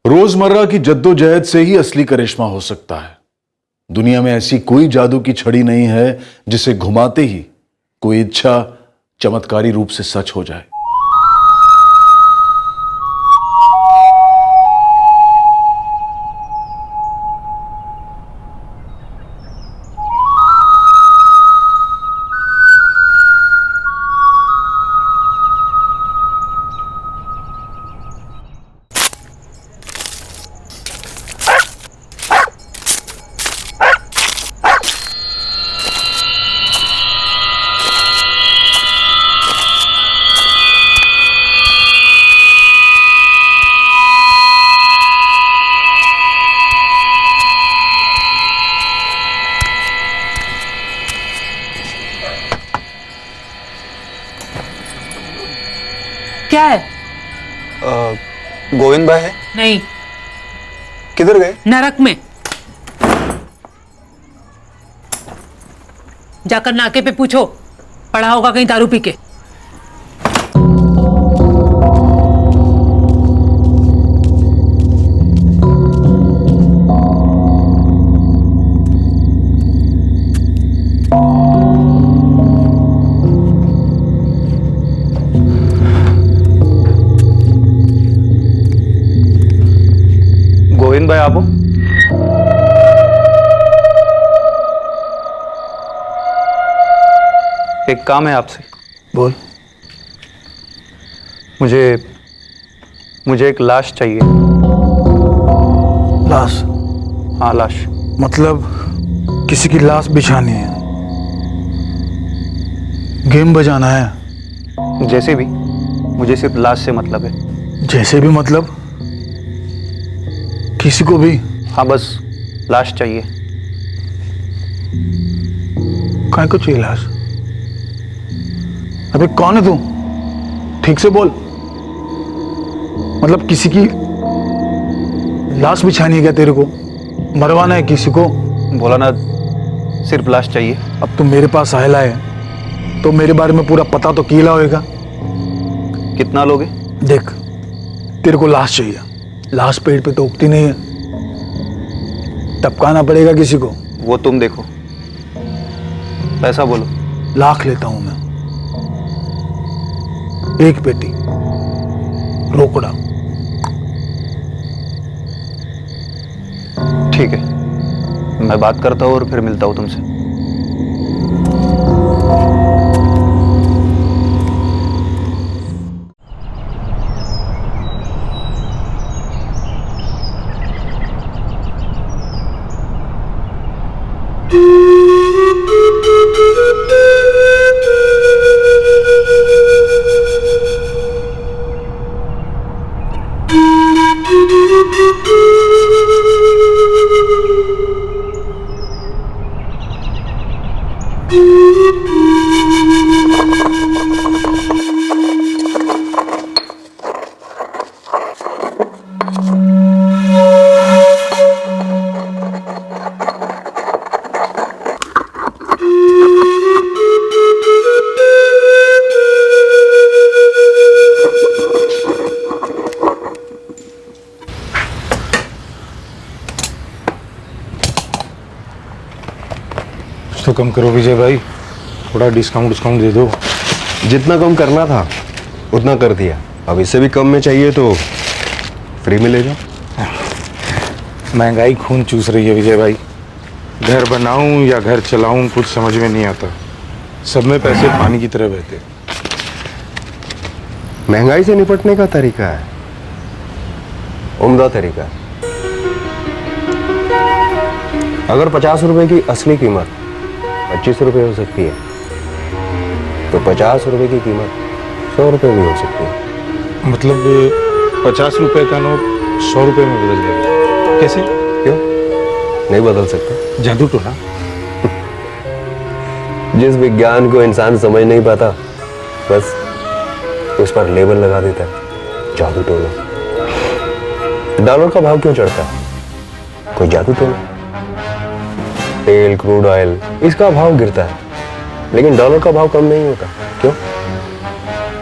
रोजमर्रा की जद्दोजहद से ही असली करिश्मा हो सकता है। दुनिया में ऐसी कोई जादू की छड़ी नहीं है जिसे घुमाते ही कोई इच्छा चमत्कारी रूप से सच हो जाए। क्या है? गोविंद भाई है? नहीं, किधर गए? नरक में। जाकर नाके पे पूछो, पड़ा होगा कहीं दारू पी के। गोविंद भाई आप हो? एक काम है आपसे। बोल। मुझे एक लाश चाहिए। लाश? हाँ, लाश। मतलब किसी की लाश बिछानी है, गेम बजाना है? जैसे भी, मुझे सिर्फ लाश से मतलब है। जैसे भी मतलब किसी को भी? हाँ, बस लाश चाहिए। काय को चाहिए लाश? अबे कौन है तू? ठीक से बोल। मतलब किसी की लाश बिछानी है क्या तेरे को? मरवाना है किसी को? बोला ना, सिर्फ लाश चाहिए। अब तू मेरे पास आयला है तो मेरे बारे में पूरा पता तो कीला होएगा। कितना लोगे? देख, तेरे को लाश चाहिए, लाश पेड़ पे तो उगती नहीं है, टपकाना पड़ेगा किसी को। वो तुम देखो, पैसा बोलो। लाख लेता हूं मैं, एक पेटी रोकड़ा। ठीक है, मैं बात करता हूँ और फिर मिलता हूँ तुमसे। तो कम करो विजय भाई, थोड़ा डिस्काउंट दे दो। जितना कम करना था उतना कर दिया, अब इससे भी कम में चाहिए तो फ्री मिलेगा। महंगाई खून चूस रही है विजय भाई। घर बनाऊं या घर चलाऊं कुछ समझ में नहीं आता, सब में पैसे पानी की तरह बहते। महंगाई से निपटने का तरीका है, उम्दा तरीका है। अगर 50 रुपए की असली कीमत 25 रुपए हो सकती है तो 50 रुपए की कीमत 100 रुपए भी हो सकती है। मतलब 50 रुपए का नोट 100 रुपए में बदल जाएगा? कैसे? क्यों नहीं बदल सकते? जादू टोना। जिस विज्ञान को इंसान समझ नहीं पाता, बस उस पर लेबल लगा देता है, जादू टोना। डॉलर का भाव क्यों चढ़ता है? कोई जादू टोना। तेल, क्रूड ऑयल, इसका भाव गिरता है लेकिन डॉलर का भाव कम नहीं होता। क्यों?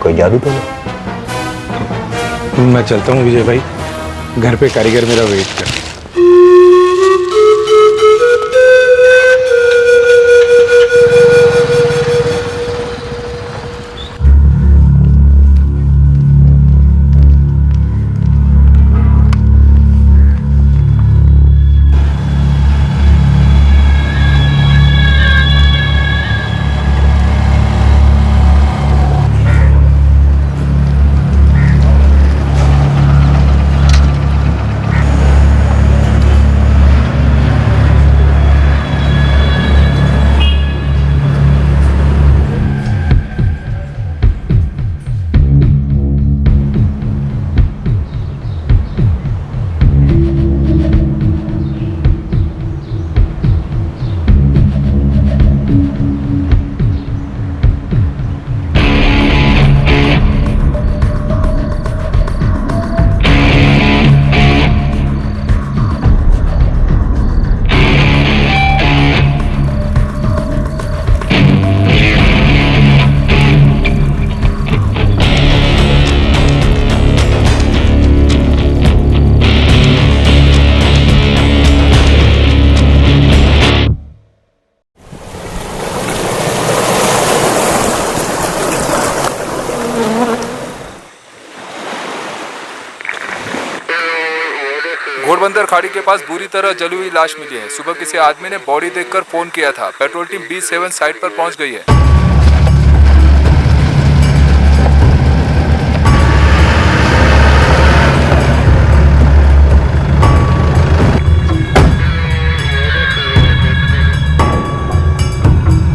कोई जादू टोना। मैं चलता हूँ विजय भाई, घर पे कारीगर मेरा वेट कर। घोड़बंदर खाड़ी के पास बुरी तरह जली हुई लाश मिली है। सुबह किसी आदमी ने बॉडी देखकर फोन किया था। पेट्रोल टीम B7 साइट पर पहुंच गई है।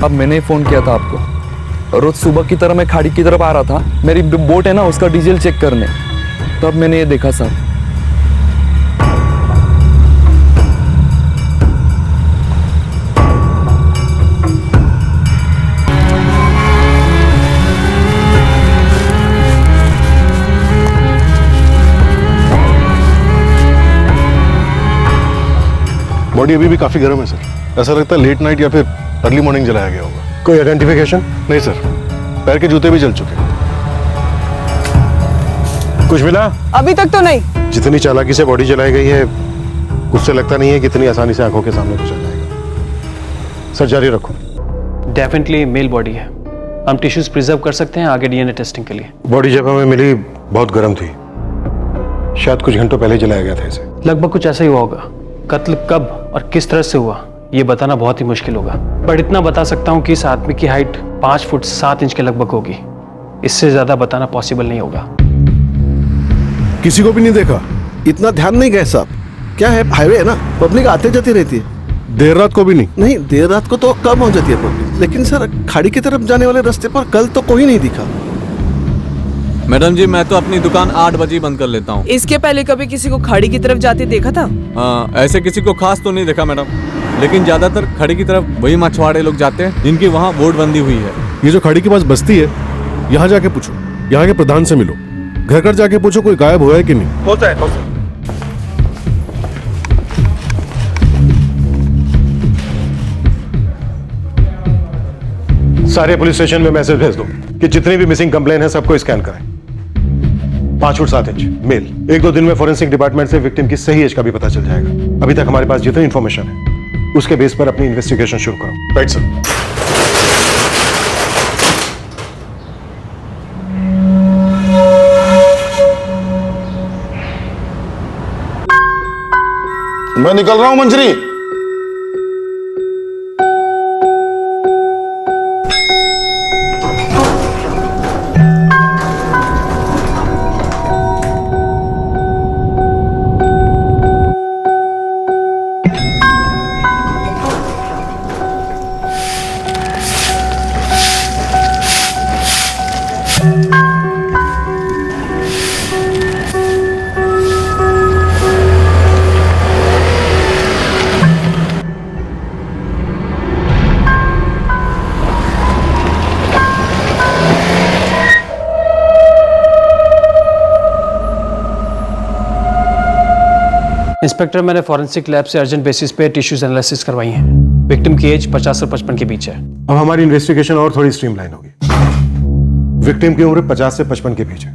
अब मैंने ही फोन किया था आपको। रोज सुबह की तरह मैं खाड़ी की तरफ आ रहा था, मेरी बोट है ना उसका डीजल चेक करने, तब मैंने ये देखा साहब। बॉडी अभी भी काफी गर्म है सर। ऐसा लगता है लेट नाइट या फिर अर्ली मॉर्निंग जलाया गया होगा। कोई आइडेंटिफिकेशन? नहीं सर, पैर के जूते भी जल चुके हैं। कुछ मिला? अभी तक तो नहीं। जितनी चालाकी से बॉडी जलाई गई है, उससे लगता नहीं है कि इतनी आसानी से आंखों के सामने कुछ आ जाएगा। सर जारी रखो। डेफिनेटली मेल बॉडी है। हम टिश्यूज प्रिजर्व कर सकते हैं आगे डीएनए टेस्टिंग के लिए। बॉडी जब हमें मिली बहुत गर्म थी, शायद कुछ घंटों पहले जलाया गया था इसे। लगभग कुछ ऐसा ही हुआ होगा। कत्ल कब और किस तरह से हुआ ये बताना बहुत ही मुश्किल होगा, बट इतना बता सकता हूँ कि इस आदमी की हाइट 5 फुट 7 इंच के लगभग होगी। इससे ज्यादा बताना पॉसिबल नहीं होगा। किसी को भी नहीं देखा? इतना ध्यान नहीं गए साहब। क्या है, हाईवे है ना, पब्लिक आते जाती रहती है। देर रात को भी नहीं? नहीं, देर रात को तो कम हो जाती है पब्लिक, लेकिन सर खाड़ी की तरफ जाने वाले रास्ते पर कल तो कोई नहीं दिखा। मैडम जी, मैं तो अपनी दुकान 8 बजे बंद कर लेता हूँ। इसके पहले कभी किसी को खाड़ी की तरफ जाते देखा था? हाँ, ऐसे किसी को खास तो नहीं देखा मैडम, लेकिन ज्यादातर खाड़ी की तरफ वही मछुआरे लोग जाते हैं जिनकी वहाँ बोट बंदी हुई है। ये जो खाड़ी के पास बस्ती है, यहाँ जाके पूछो, यहाँ के प्रधान से मिलो, घर घर जाके पूछो कोई गायब हुआ है कि नहीं। होता है। सारे पुलिस स्टेशन में मैसेज भेज दो कि जितनी भी मिसिंग कंप्लेन है सबको स्कैन करें। 5 फुट 7 इंच मेल। 1-2 दिन में फोरेंसिक डिपार्टमेंट से विक्टिम की सही एज का भी पता चल जाएगा। अभी तक हमारे पास जितनी इंफॉर्मेशन है उसके बेस पर अपनी इन्वेस्टिगेशन शुरू करो। Right sir. मैं निकल रहा हूं मंजरी। इंस्पेक्टर, मैंने फॉरेंसिक लैब से अर्जेंट बेसिस पे टिश्यूज एनालिसिस करवाई हैं। विक्टिम की एज 50 से 55 के बीच है। अब हमारी इन्वेस्टिगेशन और थोड़ी स्ट्रीमलाइन होगी। विक्टिम की उम्र 50 से 55 के बीच है।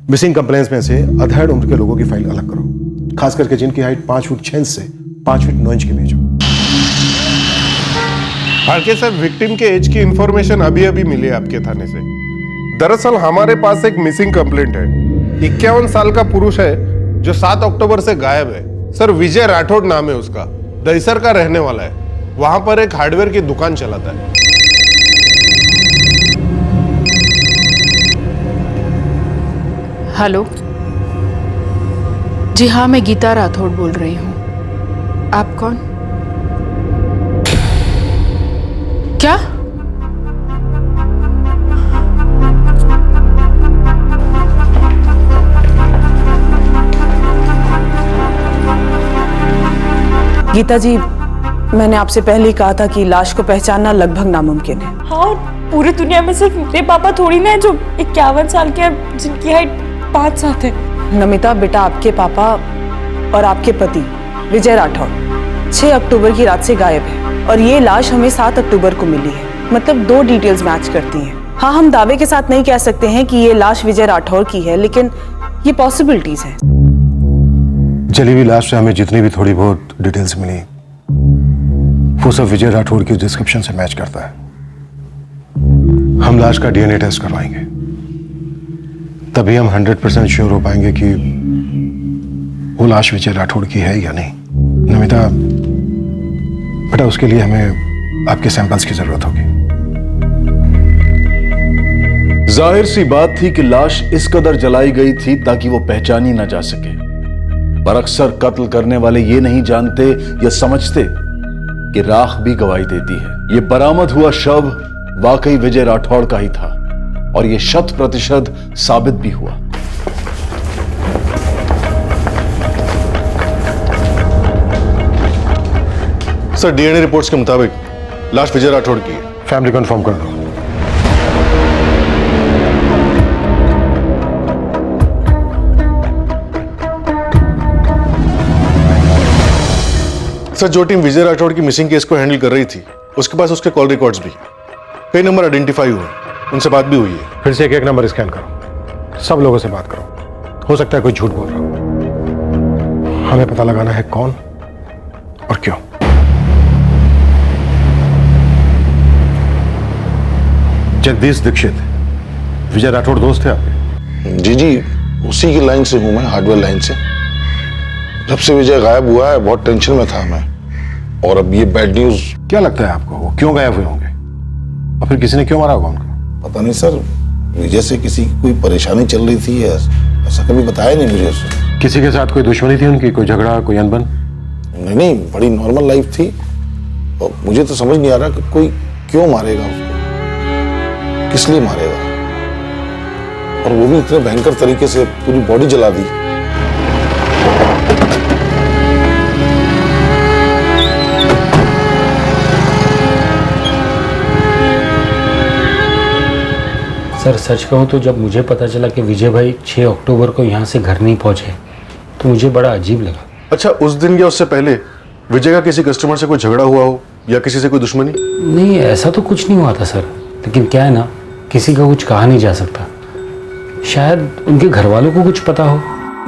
मिसिंग कंप्लेंट्स में से अधेड़ उम्र के लोगों की फाइल अलग करो। खास करके जिनकी हाइट 5 फुट 6 इंच से 5 फुट 9 इंच के बीच हो। फाड़के सर, विक्टिम के एज की इंफॉर्मेशन अभी अभी मिली है आपके थाने से। दरअसल हमारे पास एक मिसिंग कंप्लेंट है। 51 साल का पुरुष है जो 7 अक्टूबर से गायब है। सर विजय राठौड़ नाम है उसका, दहीसर का रहने वाला है। वहां पर एक हार्डवेयर की दुकान चलाता है। हेलो जी हाँ, मैं गीता राठौड़ बोल रही हूँ। आप कौन? क्या? गीता जी, मैंने आपसे पहले ही कहा था कि लाश को पहचानना लगभग नामुमकिन है। हाँ, पूरी दुनिया में सिर्फ मेरे पापा थोड़ी ना है जो 51 साल के हैं, जिनकी हाइट 5 साल है। नमिता बेटा, आपके पापा और आपके पति विजय राठौड़ 6 अक्टूबर की रात से गायब है और ये लाश हमें 7 अक्टूबर को मिली है। मतलब 2 डिटेल्स मैच करती हैं। हाँ, हम दावे के साथ नहीं कह सकते हैं कि ये लाश विजय राठौड़ की है, लेकिन ये पॉसिबिलिटीज हैं। जली हुई लाश से हमें जितनी भी थोड़ी बहुत डिटेल्स मिली वो सब विजय राठौड़ की डिस्क्रिप्शन से मैच करता है। हम लाश का डीएनए टेस्ट करवाएंगे, तभी हम 100% श्योर हो पाएंगे कि वो लाश विजय राठौड़ की है या नहीं। नमिता बेटा, उसके लिए हमें आपके सैंपल्स की जरूरत होगी। जाहिर सी बात थी कि लाश इस कदर जलाई गई थी ताकि वो पहचानी ना जा सके, पर अक्सर कत्ल करने वाले ये नहीं जानते या समझते कि राख भी गवाही देती है। ये बरामद हुआ शव वाकई विजय राठौड़ का ही था और ये 100% साबित भी हुआ। सर, डीएनए रिपोर्ट्स के मुताबिक लाश विजय राठौड़ की है। फैमिली कंफर्म कर दो। सर, जो टीम विजय राठौड़ की मिसिंग केस को हैंडल कर रही थी उसके पास उसके कॉल रिकॉर्ड्स भी, कई नंबर आइडेंटिफाई हुए, उनसे बात भी हुई है। फिर से एक नंबर स्कैन करो, सब लोगों से बात करो। हो सकता है कोई झूठ बोल रहा हो। हमें पता लगाना है कौन और क्यों। जगदीश दीक्षित, विजय राठौड़ दोस्त है आपके? जी, उसी की लाइन से हूं मैं, हार्डवेयर लाइन से। जब से विजय गायब हुआ है बहुत टेंशन में था मैं, और अब ये बैड न्यूज। क्या लगता है आपको, वो क्यों गायब हुए होंगे और फिर किसी ने क्यों मारा होगा उनको? पता नहीं सर, विजय से किसी की कोई परेशानी चल रही थी, ऐसा कभी बताया नहीं मुझे उसने। किसी के साथ कोई दुश्मनी थी उनकी, कोई झगड़ा, कोई अनबन? नहीं, बड़ी नॉर्मल लाइफ थी। और मुझे तो समझ नहीं आ रहा कि कोई क्यों मारेगा उसको, किस लिए मारेगा, और वो भी इतने भयंकर तरीके से पूरी बॉडी जला दी। सर सच कहूँ तो जब मुझे पता चला कि विजय भाई 6 अक्टूबर को यहाँ से घर नहीं पहुँचे तो मुझे बड़ा अजीब लगा। अच्छा, उस दिन या उससे पहले विजय का किसी कस्टमर से कोई झगड़ा हुआ हो या किसी से कोई दुश्मनी? नहीं, ऐसा तो कुछ नहीं हुआ था सर, लेकिन क्या है ना, किसी का कुछ कहा नहीं जा सकता। शायद उनके घर वालों को कुछ पता हो।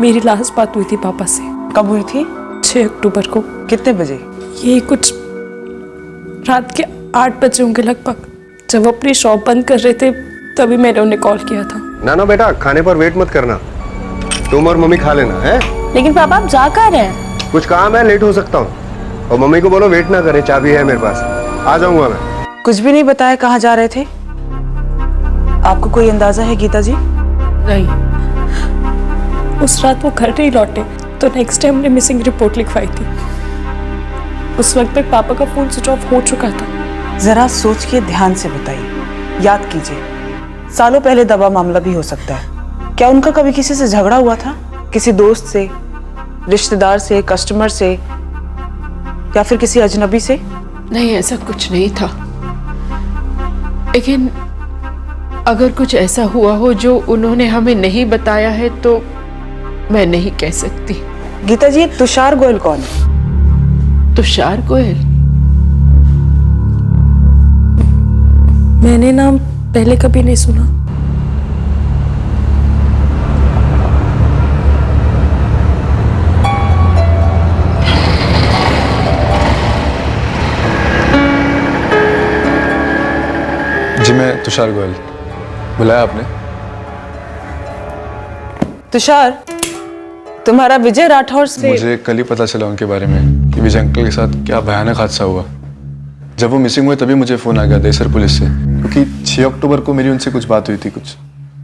मेरी लास्ट बात हुई थी पापा से। कब हुई थी? 6 अक्टूबर को। कितने बजे? ये कुछ रात के 8 बजे होंगे लगभग। जब वो अपनी शॉप बंद कर रहे थे तभी मैंने उन्हें कॉल किया था। ना बेटा, खाने पर वेट मत करना, तुम और मम्मी खा लेना है। लेकिन पापा आप जा कहाँ रहे हैं? कुछ काम है, लेट हो सकता हूँ। और मम्मी को बोलो वेट ना करे, चाबी है मेरे पास, आ जाऊंगा मैं। कुछ भी नहीं बताया कहाँ जा रहे थे? आपको कोई अंदाजा है गीता जी? नहीं, उस रात वो घर नहीं लौटे तो नेक्स्ट टाइम हमने मिसिंग रिपोर्ट लिखवाई थी। उस वक्त तक पापा का फोन स्विच ऑफ हो चुका था। जरा सोच के ध्यान से बताइए, याद कीजिए। सालों पहले दबा मामला भी हो सकता है। क्या उनका कभी किसी से झगड़ा हुआ था? किसी दोस्त से, रिश्तेदार से, कस्टमर से, या फिर किसी अजनबी से? नहीं, ऐसा कुछ नहीं था। लेकिन अगर कुछ ऐसा हुआ हो जो उन्होंने हमें नहीं बताया है तो मैं नहीं कह सकती। गीता जी, तुषार गोयल कौन है? तुषार गोयल? मैंने नाम पहले कभी नहीं सुना। तुषार गोयल, बुलाया आपने? तुषार, तुम्हारा विजय राठौर से मुझे कल ही पता चला उनके बारे में कि विजय अंकल के साथ क्या भयानक हादसा हुआ। जब वो मिसिंग हुए तभी मुझे फ़ोन आ गया देसर पुलिस से, क्योंकि 6 अक्टूबर को मेरी उनसे कुछ बात हुई थी, कुछ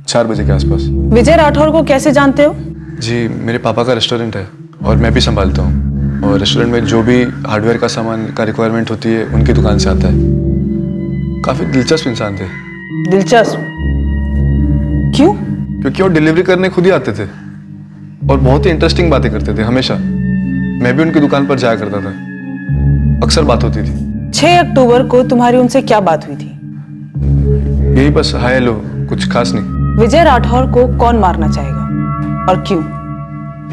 4 बजे के आसपास। विजय राठौर को कैसे जानते हो? जी, मेरे पापा का रेस्टोरेंट है और मैं भी संभालता हूँ, और रेस्टोरेंट में जो भी हार्डवेयर का सामान का रिक्वायरमेंट होती है उनकी दुकान से आता है। काफ़ी दिलचस्प इंसान थे। दिलचस्प? क्यों? क्योंकि वो डिलीवरी करने खुद ही आते थे और बहुत ही इंटरेस्टिंग बातें करते थे हमेशा। मैं भी उनकी दुकान पर जाया करता था, अक्सर बात होती थी। 6 अक्टूबर को तुम्हारी उनसे क्या बात हुई थी? यही बस हाय हेलो, कुछ खास नहीं। विजय राठौर को कौन मारना चाहेगा और क्यों?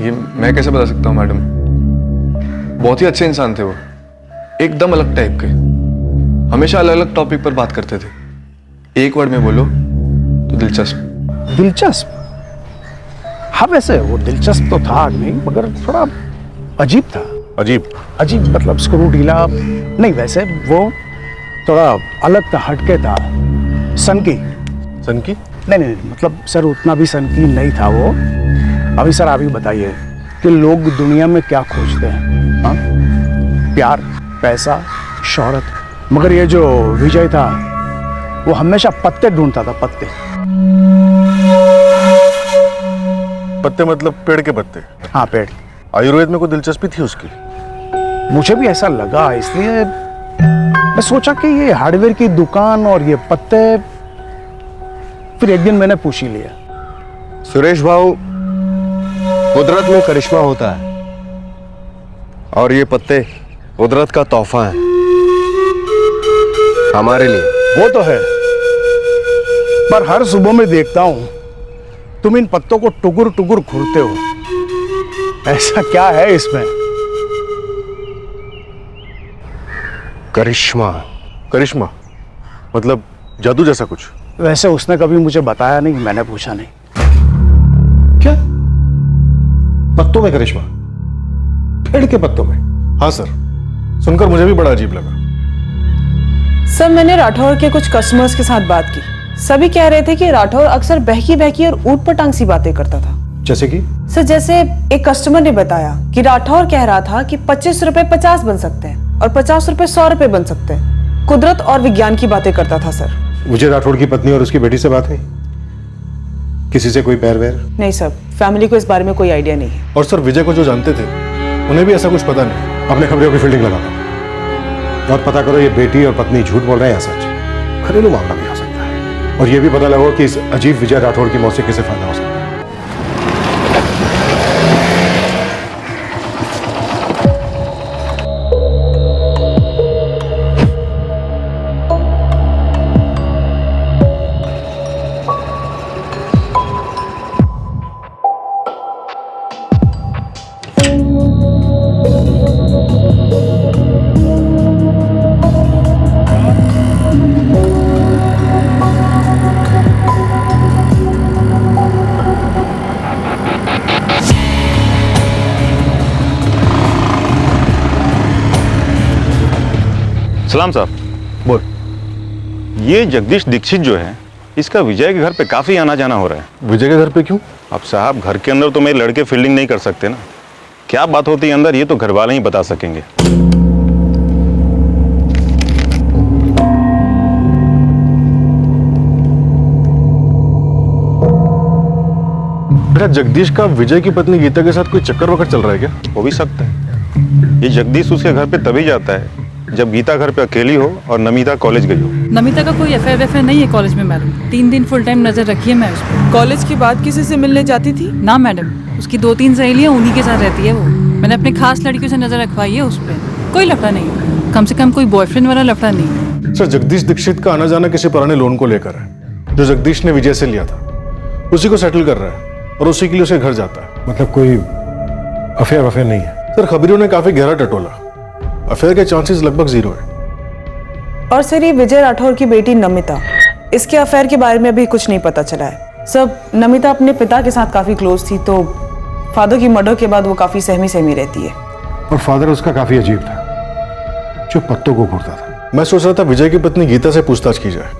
ये मैं कैसे बता सकता हूँ मैडम, बहुत ही अच्छे इंसान थे वो, एकदम अलग टाइप के, हमेशा अलग अलग टॉपिक पर बात करते थे। एक वर्ड में बोलो तो दिलचस्प। दिलचस्प? हाँ, वैसे वो दिलचस्प तो था आदमी, मगर थोड़ा अजीब था। अजीब मतलब स्क्रू ढीला नहीं, वैसे वो थोड़ा अलग था, हटके था, सनकी। नहीं, मतलब सर उतना भी सनकी नहीं था वो। अभी सर आप ही बताइए कि लोग दुनिया में क्या खोजते हैं? हाँ, प्यार, पैसा, शोहरत, मगर ये जो विजय था वो हमेशा पत्ते ढूंढता था, पत्ते। पत्ते मतलब पेड़ के पत्ते? हाँ, पेड़। आयुर्वेद में कोई दिलचस्पी थी उसकी? मुझे भी ऐसा लगा, इसलिए मैं सोचा कि ये हार्डवेयर की दुकान और ये पत्ते, फिर एक दिन मैंने पूछ ही लिया। सुरेश भाऊ, कुदरत में करिश्मा होता है और ये पत्ते कुदरत का तोहफा है हमारे लिए। वो तो है, पर हर सुबह में देखता हूं तुम इन पत्तों को टुकुर टुकुर घूरते हो, ऐसा क्या है इसमें? करिश्मा मतलब जादू जैसा कुछ? वैसे उसने कभी मुझे बताया नहीं, मैंने पूछा नहीं। क्या पत्तों में करिश्मा? पेड़ के पत्तों में? हाँ सर, सुनकर मुझे भी बड़ा अजीब लगा। सर, मैंने राठौर के कुछ कस्टमर्स के साथ बात की, सभी कह रहे थे कि राठौर अक्सर बहकी बहकी और ऊट पटांग सी बातें करता था। जैसे कि? सर, जैसे एक कस्टमर ने बताया कि राठौर कह रहा था कि 25 रुपए 50 बन सकते हैं और 50 रुपए 100 रुपए बन सकते हैं। कुदरत और विज्ञान की बातें करता था सर। विजय राठौड़ की पत्नी और उसकी बेटी से बात हुई? किसी से कोई पैर वैर? नहीं सर, फैमिली को इस बारे में कोई आइडिया नहीं है। और सर, विजय को जो जानते थे उन्हें भी ऐसा कुछ पता नहीं। अपने खबरों की फील्डिंग लगा दो और पता करो ये बेटी और पत्नी झूठ बोल रहे हैं या सच। घरेलू मामला भी हो सकता है, और ये भी पता लगाओ कि इस अजीब विजय राठौड़ की मौत से किसे फायदा हो सकता है। सलाम साहब। बोल। ये जगदीश दीक्षित जो है, इसका विजय के घर पे काफी आना जाना हो रहा है। विजय के घर पे क्यों? अब साहब, घर के अंदर तो मेरे लड़के फील्डिंग नहीं कर सकते ना, क्या बात होती है अंदर ये तो घर वाले ही बता सकेंगे। बेटा, जगदीश का विजय की पत्नी गीता के साथ कोई चक्कर वक्कर चल रहा है क्या? हो भी सकता है। ये जगदीश उसके घर पे तभी जाता है जब गीता घर पे अकेली हो और नमिता कॉलेज गई हो। नमिता का कोई अफेयर वेफेयर नहीं है कॉलेज में मैडम, 3 दिन फुल टाइम नजर रखी है मैं उस पर। कॉलेज के बाद किसी से मिलने जाती थी? ना मैडम, उसकी 2-3 सहेलियां उन्हीं के साथ रहती है वो। मैंने अपने खास लड़कियों से नजर रखवाई है उस पर, कोई लफड़ा नहीं है, कम से कम कोई बॉयफ्रेंड वाला लफड़ा नहीं है। सर, जगदीश दीक्षित का आना जाना किसी पुराने लोन को लेकर है जो जगदीश ने विजय से लिया था, उसी को सेटल कर रहा है और उसी के लिए उसके घर जाता है। मतलब कोई अफेयर नहीं है? सर, खबरों ने काफी गहरा टटोला, अफेयर के चांसेस लगभग 0 है। और सर, ये विजय राठौर की बेटी नमिता, इसके अफेयर के बारे में अभी कुछ नहीं पता चला है। सब नमिता अपने पिता के साथ काफी क्लोज थी, तो फादर की मर्डर के बाद वो काफी सहमी रहती है। और फादर उसका काफी अजीब था, जो पत्तों को घूरता था। मैं सोच रहा था विजय की पत्नी गीता से पूछताछ की जाए,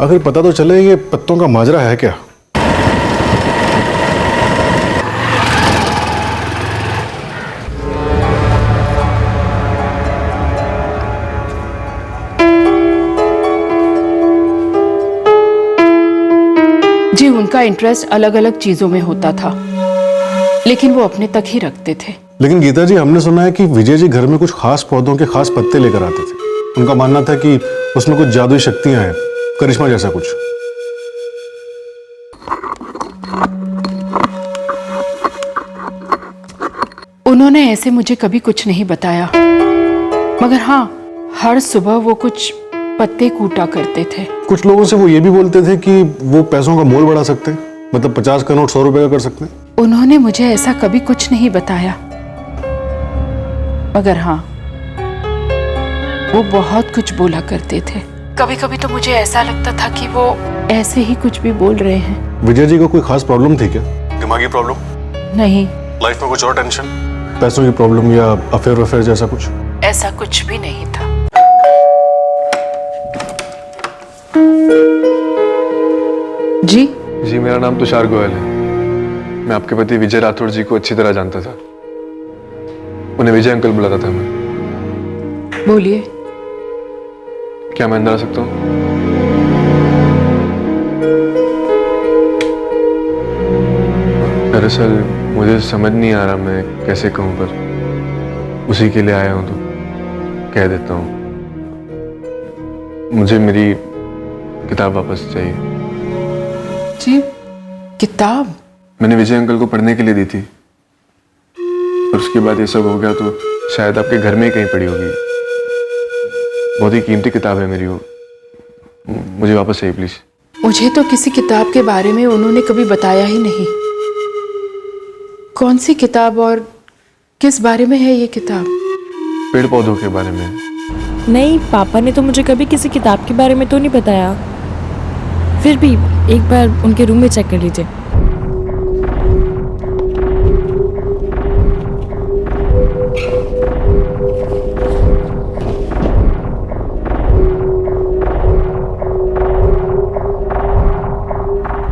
आखिर पता तो चले ये पत्तों का माजरा है क्या। जी उनका इंटरेस्ट अलग अलग चीजों में होता था, लेकिन वो अपने तक ही रखते थे। लेकिन गीता जी, हमने सुना है कि विजय जी घर में कुछ खास पौधों के खास पत्ते लेकर आते थे। उनका मानना था कि उसमें कुछ जादुई शक्तियां हैं, करिश्मा जैसा कुछ। उन्होंने ऐसे मुझे कभी कुछ नहीं बताया, मगर हाँ, हर सुबह वो कुछ पत्ते कूटा करते थे। कुछ लोगों से वो ये भी बोलते थे कि वो पैसों का मोल बढ़ा सकते हैं, मतलब 50 का नोट 100 रुपए का कर सकते हैं। उन्होंने मुझे ऐसा कभी कुछ नहीं बताया, मगर हाँ, वो बहुत कुछ बोला करते थे। कभी कभी तो मुझे ऐसा लगता था कि वो ऐसे ही कुछ भी बोल रहे हैं। विजय जी को कोई खास प्रॉब्लम थी क्या? दिमागी प्रॉब्लम? नहीं। लाइफ में कुछ और टेंशन, पैसों की प्रॉब्लम या अफेयर वफेयर जैसा कुछ? ऐसा कुछ भी नहीं था। जी जी, मेरा नाम तुषार गोयल है। मैं आपके पति विजय राठौड़ जी को अच्छी तरह जानता था। उन्हें विजय अंकल बुलाता था मैं। बोलिए। क्या मैं अंदर आ सकता हूँ? दरअसल मुझे समझ नहीं आ रहा मैं कैसे कहूँ, पर उसी के लिए आया हूँ तो कह देता हूँ। मुझे मेरी किताब वापस चाहिए। जी, किताब? मैंने विजय अंकल को पढ़ने के लिए दी थी, और उसके बाद ये सब हो गया तो शायद आपके घर में ही कहीं पड़ी होगी। बहुत ही कीमती किताब है मेरी वो, मुझे वापस चाहिए प्लीज। मुझे तो किसी किताब के बारे में उन्होंने कभी बताया ही नहीं। कौन सी किताब और किस बारे में है ये किताब? पेड़ पौधों के बारे में। नहीं, पापा ने तो मुझे कभी किसी किताब के बारे में तो नहीं बताया। फिर भी एक बार उनके रूम में चेक कर लीजिए।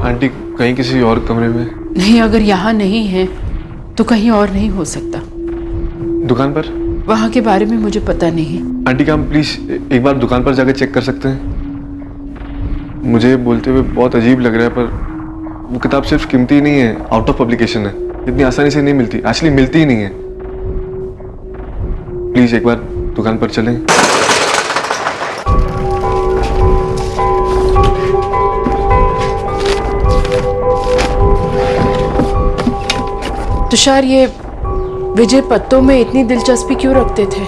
आंटी, कहीं किसी और कमरे में? नहीं, अगर यहाँ नहीं है तो कहीं और नहीं हो सकता। दुकान पर? वहाँ के बारे में मुझे पता नहीं। आंटी, क्या हम प्लीज एक बार दुकान पर जाकर चेक कर सकते हैं? मुझे बोलते हुए बहुत अजीब लग रहा है, पर वो किताब सिर्फ कीमती नहीं है, आउट ऑफ पब्लिकेशन है, इतनी आसानी से नहीं मिलती, एक्चुअली मिलती ही नहीं है। प्लीज एक बार दुकान पर चलें। तुषार, ये विजय पत्तों में इतनी दिलचस्पी क्यों रखते थे?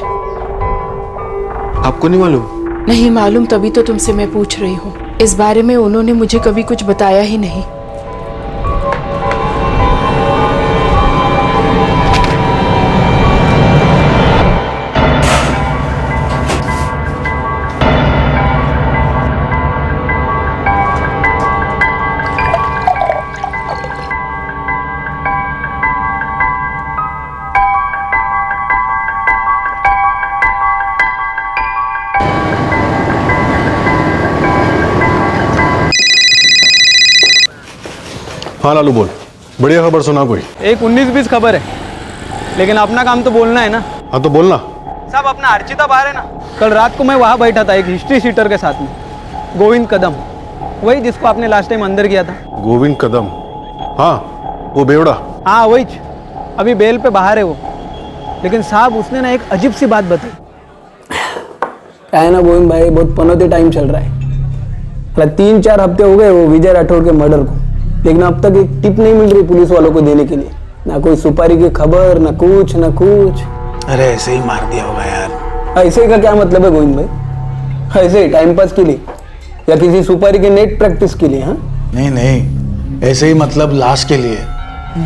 आपको नहीं मालूम? नहीं मालूम, तभी तो तुमसे मैं पूछ रही हूँ। इस बारे में उन्होंने मुझे कभी कुछ बताया ही नहीं। हाँ लालू बोल, बढ़िया खबर सुना कोई? एक 19-20 खबर है, लेकिन अपना काम तो बोलना है ना। हाँ तो बोलना। साहब, अपना अर्चिता बाहर है ना। कल रात को मैं वहाँ बैठा था एक हिस्ट्री शीटर के साथ में, गोविंद कदम, वही जिसको आपने लास्ट टाइम अंदर किया था। गोविंद कदम? हाँ, वो बेवड़ा। हाँ वही, अभी बेल पे बाहर है वो। लेकिन साहब, उसने ना एक अजीब सी बात बताई। क्या है ना गोविंद भाई, बहुत पनौती टाइम चल रहा है। 3-4 हफ्ते हो गए वो विजय राठौड़ के मर्डर को, लेकिन अब तक एक टिप नहीं मिल रही पुलिस वालों को देने के लिए। ना कोई सुपारी की खबर, ना कुछ ना कुछ। अरे ऐसे ही मार दिया होगा यार। ऐसे का क्या मतलब है गोविंद भाई? ऐसे ही टाइम पास के लिए या किसी सुपारी के नेट प्रैक्टिस के लिए? हाँ नहीं नहीं, ऐसे ही मतलब लाश के लिए।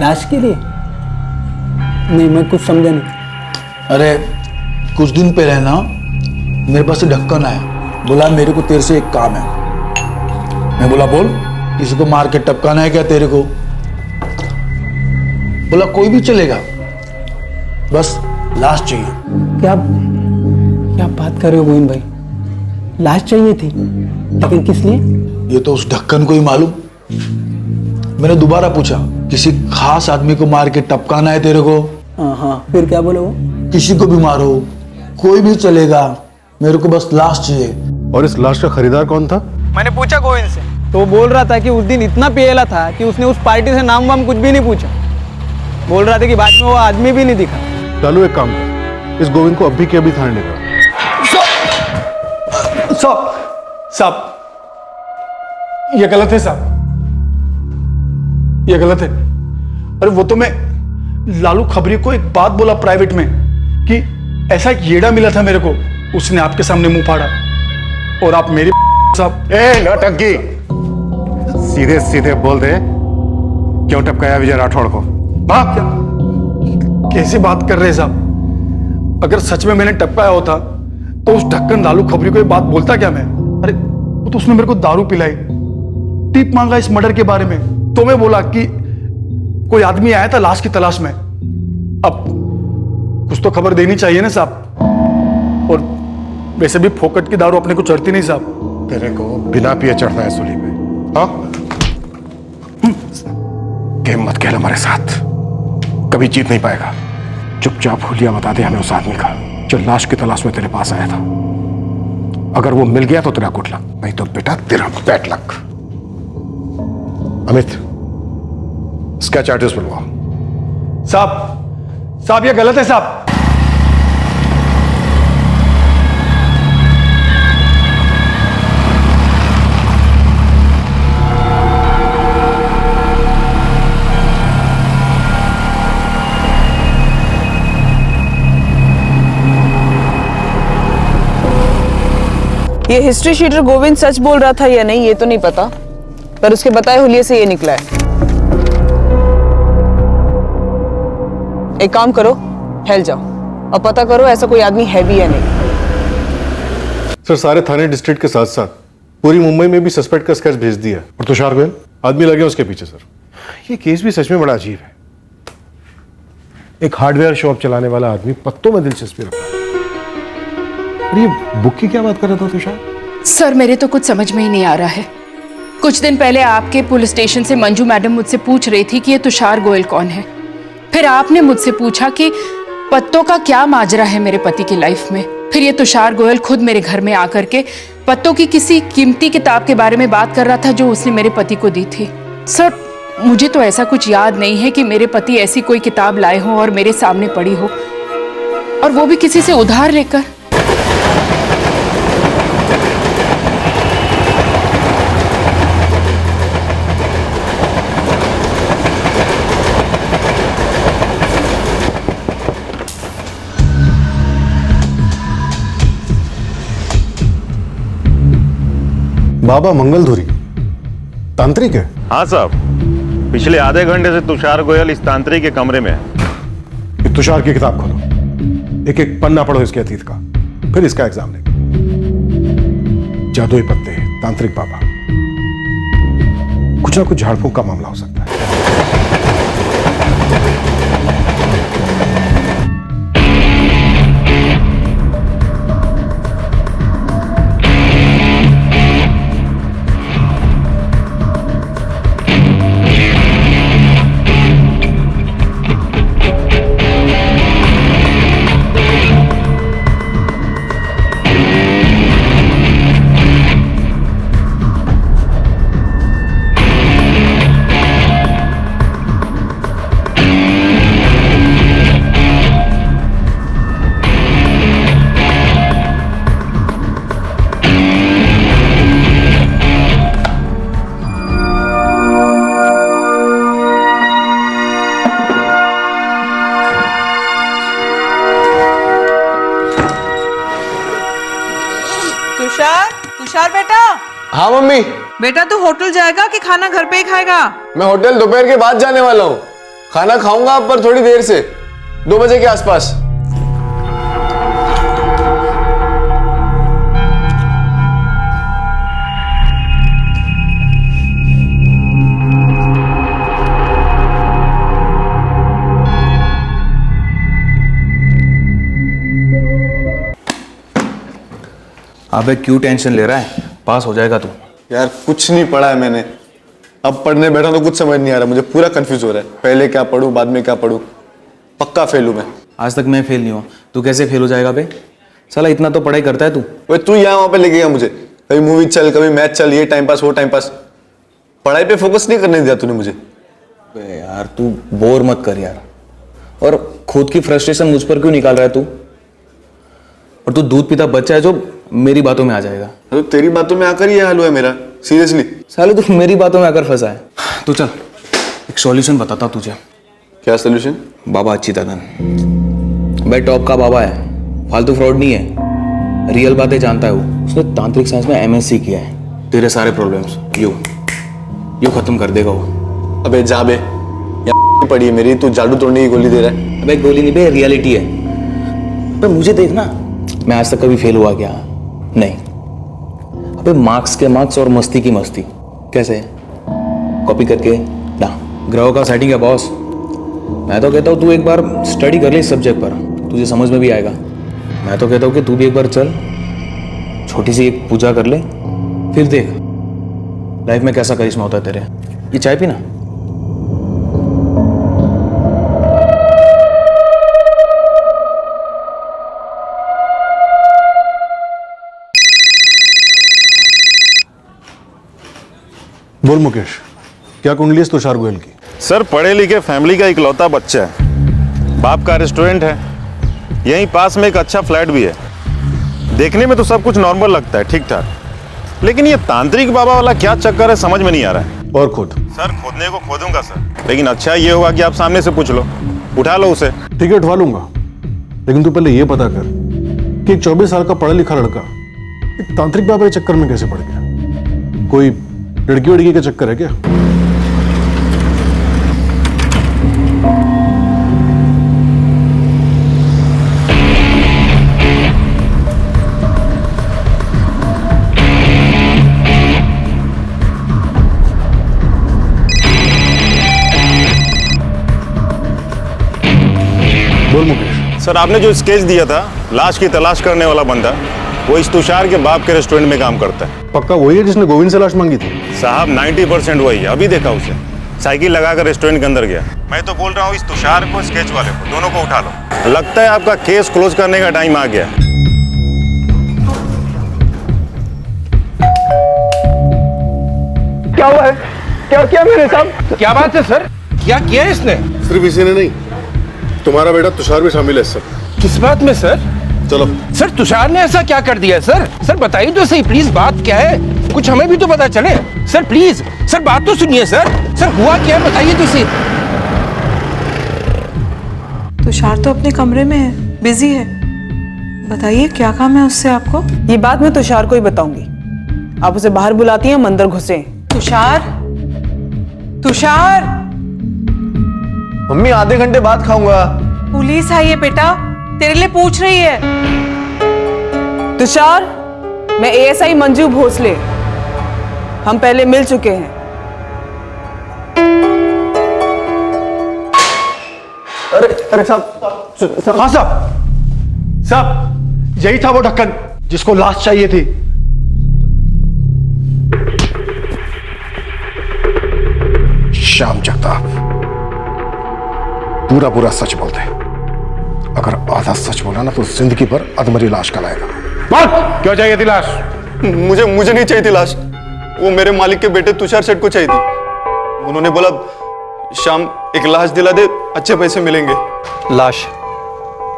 लाश के लिए? नहीं, मैं कुछ समझा नहीं। अरे कुछ दिन पहले ना मेरे पास ढक्कन आया, बोला मेरे को तेरे से एक काम है। मैं बोला बोल, किसी को मार के टपकाना है क्या तेरे को? बोला कोई भी चलेगा, बस लाश चाहिए। क्या क्या बात कर रहे हो गोविंद भाई? लाश चाहिए थी, लेकिन किस लिए? ये तो उस ढक्कन को ही मालूम। मैंने दोबारा पूछा, किसी खास आदमी को मार के टपकाना है तेरे को? हाँ, फिर क्या बोले वो? किसी को भी मारो, कोई भी चलेगा, मेरे को बस लाश चाहिए। और इस लाश का खरीदार कौन था? मैंने पूछा गोविंद से, तो वो बोल रहा था कि उस दिन इतना पियला था कि उसने उस पार्टी से नाम वाम कुछ भी नहीं पूछा। बोल रहा था कि बाद में वो आदमी भी नहीं दिखा। लालू एक काम कर, इस गोविंद को अभी के अभी थाने लेकर। साहब, ये गलत है साहब, ये गलत है। अरे वो तो मैं लालू खबरी को एक बात बोला प्राइवेट में कि ऐसा एक येड़ा मिला था मेरे को, उसने आपके सामने मुंह फाड़ा और आप मेरी साहब। ए नौटंकी, सीधे सीधे बोल दे, क्यों टपकाया विजय राठौड़ को? हाँ, कैसी बात कर रहे हैं साहब? अगर सच में मैंने टपकाया होता तो उस ढक्कन लालू खबरी को ये बात बोलता क्या मैं? अरे वो तो उसने मेरे को दारू पिलाई, टिप मांगा इस मर्डर के बारे में, तो मैं बोला कि कोई आदमी आया था लाश की तलाश में। अब कुछ तो खबर देनी चाहिए ना साहब, और वैसे भी फोकट की दारू अपने को चढ़ती नहीं साहब। तेरे को बिना पिए चढ़ना है सूली पे? हाँ, गेम मत खेल हमारे साथ, कभी जीत नहीं पाएगा। चुपचाप हुलिया बता दे हमें उस आदमी का जो लाश की तलाश में तेरे पास आया था। अगर वो मिल गया तो तेरा गुड लक, नहीं तो बेटा तेरा बैड लक। अमित, इसका चार्जेस बुलवाओ। साहब ये गलत है साहब। ये हिस्ट्री शीटर गोविंद सच बोल रहा था या नहीं ये तो नहीं पता, पर उसके बताए हुलिये से ये निकला है। एक काम करो, हेल जाओ और पता करो ऐसा कोई आदमी है भी या नहीं। सर, सारे थाने डिस्ट्रिक्ट के साथ साथ पूरी मुंबई में भी सस्पेक्ट का स्केच भेज दिया। और तुषार गोयल आदमी लगे उसके पीछे। सर, ये केस भी सच में बड़ा अजीब है। एक हार्डवेयर शॉप चलाने वाला आदमी पत्तों में दिलचस्पी रखता है। ये बुक की क्या बात कर रहा था तुषार? सर, मेरे तो कुछ समझ में ही नहीं आ रहा है। कुछ दिन पहले आपके पुलिस स्टेशन से मंजू मैडम मुझसे पूछ रही थी कि ये तुषार गोयल कौन है। फिर आपने मुझसे पूछा कि पत्तों का क्या माजरा है मेरे पति की लाइफ में। फिर ये तुषार गोयल खुद मेरे घर में आकर के पत्तों की किसी कीमती किताब के बारे में बात कर रहा था जो उसने मेरे पति को दी थी। सर, मुझे तो ऐसा कुछ याद नहीं है कि मेरे पति ऐसी कोई किताब लाए हो और मेरे सामने पड़ी हो, और वो भी किसी से उधार लेकर। बाबा मंगलधुरी तांत्रिक है? हाँ साहब, पिछले आधे घंटे से तुषार गोयल इस तांत्रिक के कमरे में है। तुषार की किताब खोलो, एक एक पन्ना पढ़ो इसके अतीत का, फिर इसका एग्जाम लेंगे। जादुई पत्ते, तांत्रिक बाबा, कुछ ना कुछ झाड़ फूंक का मामला हो सकता है। तुषार बेटा। हाँ मम्मी। बेटा तू होटल जाएगा कि खाना घर पे ही खाएगा? मैं होटल दोपहर के बाद जाने वाला हूँ। खाना खाऊंगा पर थोड़ी देर से, 2 बजे के आसपास। अबे क्यों टेंशन ले रहा है, पास हो जाएगा तू। यार कुछ नहीं पढ़ा है मैंने, अब पढ़ने बैठा तो कुछ समझ नहीं आ रहा, मुझे पूरा कंफ्यूज हो रहा है, पहले क्या पढूं बाद में क्या पढूं, पक्का फेल हूं मैं। आज तक मैं फेल नहीं हुआ, तू कैसे फेल हो जाएगा बे? साला इतना तो पढ़ाई करता है तू। वही तू यहाँ वहाँ पे लेके गया मुझे, कभी मूवी चल कभी मैच चल, ये टाइम पास वो टाइम पास, पढ़ाई पे फोकस नहीं करने दिया तूने मुझे। बे यार तू बोर मत कर यार, और खुद की फ्रस्ट्रेशन मुझ पर क्यों निकाल रहा है तू? और तू दूध पीता बच्चा है जो मेरी बातों में आ जाएगा। तो तेरी बातों में आकर ये हाल हुआ है मेरा, सीरियसली। साले तू मेरी बातों में आकर फंसा है। तो चल एक सॉल्यूशन बताता हूं तुझे। क्या सॉल्यूशन? बाबा अच्युतानंद भाई टॉप का बाबा है, फालतू फ्रॉड नहीं है, रियल बातें जानता है वो। उसने तांत्रिक साइंस में MSc किया है, तेरे सारे प्रॉब्लम्स यू खत्म कर देगा वो। अबे जा बे, यहाँ पड़ी है मेरी, तू जादू तोड़ने की गोली दे रहा है। अबे गोली नहीं बे, रियलिटी है। अबे मुझे देखना, मैं आज तक कभी फेल हुआ क्या? नहीं। अबे मार्क्स के मार्क्स और मस्ती की मस्ती। कैसे? कॉपी करके ना, ग्रहों का सेटिंग है बॉस। मैं तो कहता हूँ तू एक बार स्टडी कर ले इस सब्जेक्ट पर, तुझे समझ में भी आएगा। मैं तो कहता हूँ कि तू भी एक बार चल, छोटी सी एक पूजा कर ले, फिर देख लाइफ में कैसा करिश्मा होता है तेरे। ये चाय पीना। बोल मुकेश, क्या कुंडली है तुषार गोयल की? सर पढ़े लिखे फैमिली का इकलौता बच्चा है, बाप का रेस्टोरेंट है, यहीं पास में एक अच्छा फ्लैट भी है। देखने में तो सब कुछ नॉर्मल लगता है, ठीक ठाक, लेकिन ये तांत्रिक बाबा वाला क्या चक्कर है समझ में नहीं आ रहा है। और खुद? सर खोदने को खोदूंगा सर, लेकिन अच्छा ये होगा कि आप सामने से पूछ लो, उठा लो उसे। ठीक है उठवा लूंगा, लेकिन तू पहले ये पता कर कि एक 24 साल का पढ़ा लिखा लड़का एक तांत्रिक बाबा के चक्कर में कैसे पड़ गया? कोई लड़की वड़की का चक्कर है क्या? बोल मुकेश। सर आपने जो स्केच दिया था लाश की तलाश करने वाला बंदा, वो इस तुषार के बाप के रेस्टोरेंट में काम करता है। पक्का वही है जिसने गोविंद से लाश मांगी थी? साहब 90% वही है, अभी देखा उसे, साइकिल लगाकर रेस्टोरेंट के अंदर गया। मैं तो बोल रहा हूँ इस तुषार को स्केच वाले को दोनों को उठा लो, लगता है आपका केस क्लोज करने का टाइम आ गया। क्या हुआ है? क्या किया मेरे साहब? क्या बात है सर, क्या किया इसने? सिर्फ इसी ने नहीं, तुम्हारा बेटा तुषार भी शामिल है सर। किस बात में सर? चलो सर तुषार ने ऐसा क्या कर दिया सर? सर बताइए तो सही प्लीज, बात क्या है? कुछ हमें भी तो पता चले सर, प्लीज सर बात तो सुनिए सर। सर हुआ क्या है बताइए तो सही। तुषार तो अपने कमरे में है, बिजी है, बताइए क्या काम है उससे आपको? ये बात मैं तुषार को ही बताऊंगी, आप उसे बाहर बुलाती हैं, हम अंदर घुसे। तुषार, तुषार। मम्मी आधे घंटे बाद खाऊंगा। पुलिस आई है बेटा, तेरे लिए पूछ रही है। तुषार, मैं ASI मंजू भोसले, हम पहले मिल चुके हैं। अरे साहब। हाँ साहब, साहब यही था वो ढक्कन जिसको लाश चाहिए थी। श्याम जगताप, पूरा पूरा सच बोलते हैं, अगर आधा सच बोला ना तो जिंदगी भर अधमरी लाश का लाएगा। क्यों चाहिए थी लाश? मुझे नहीं चाहिए थी लाश, वो मेरे मालिक के बेटे तुषार सेठ को चाहिए थी। उन्होंने बोला शाम एक लाश दिला दे, अच्छे पैसे मिलेंगे। लाश?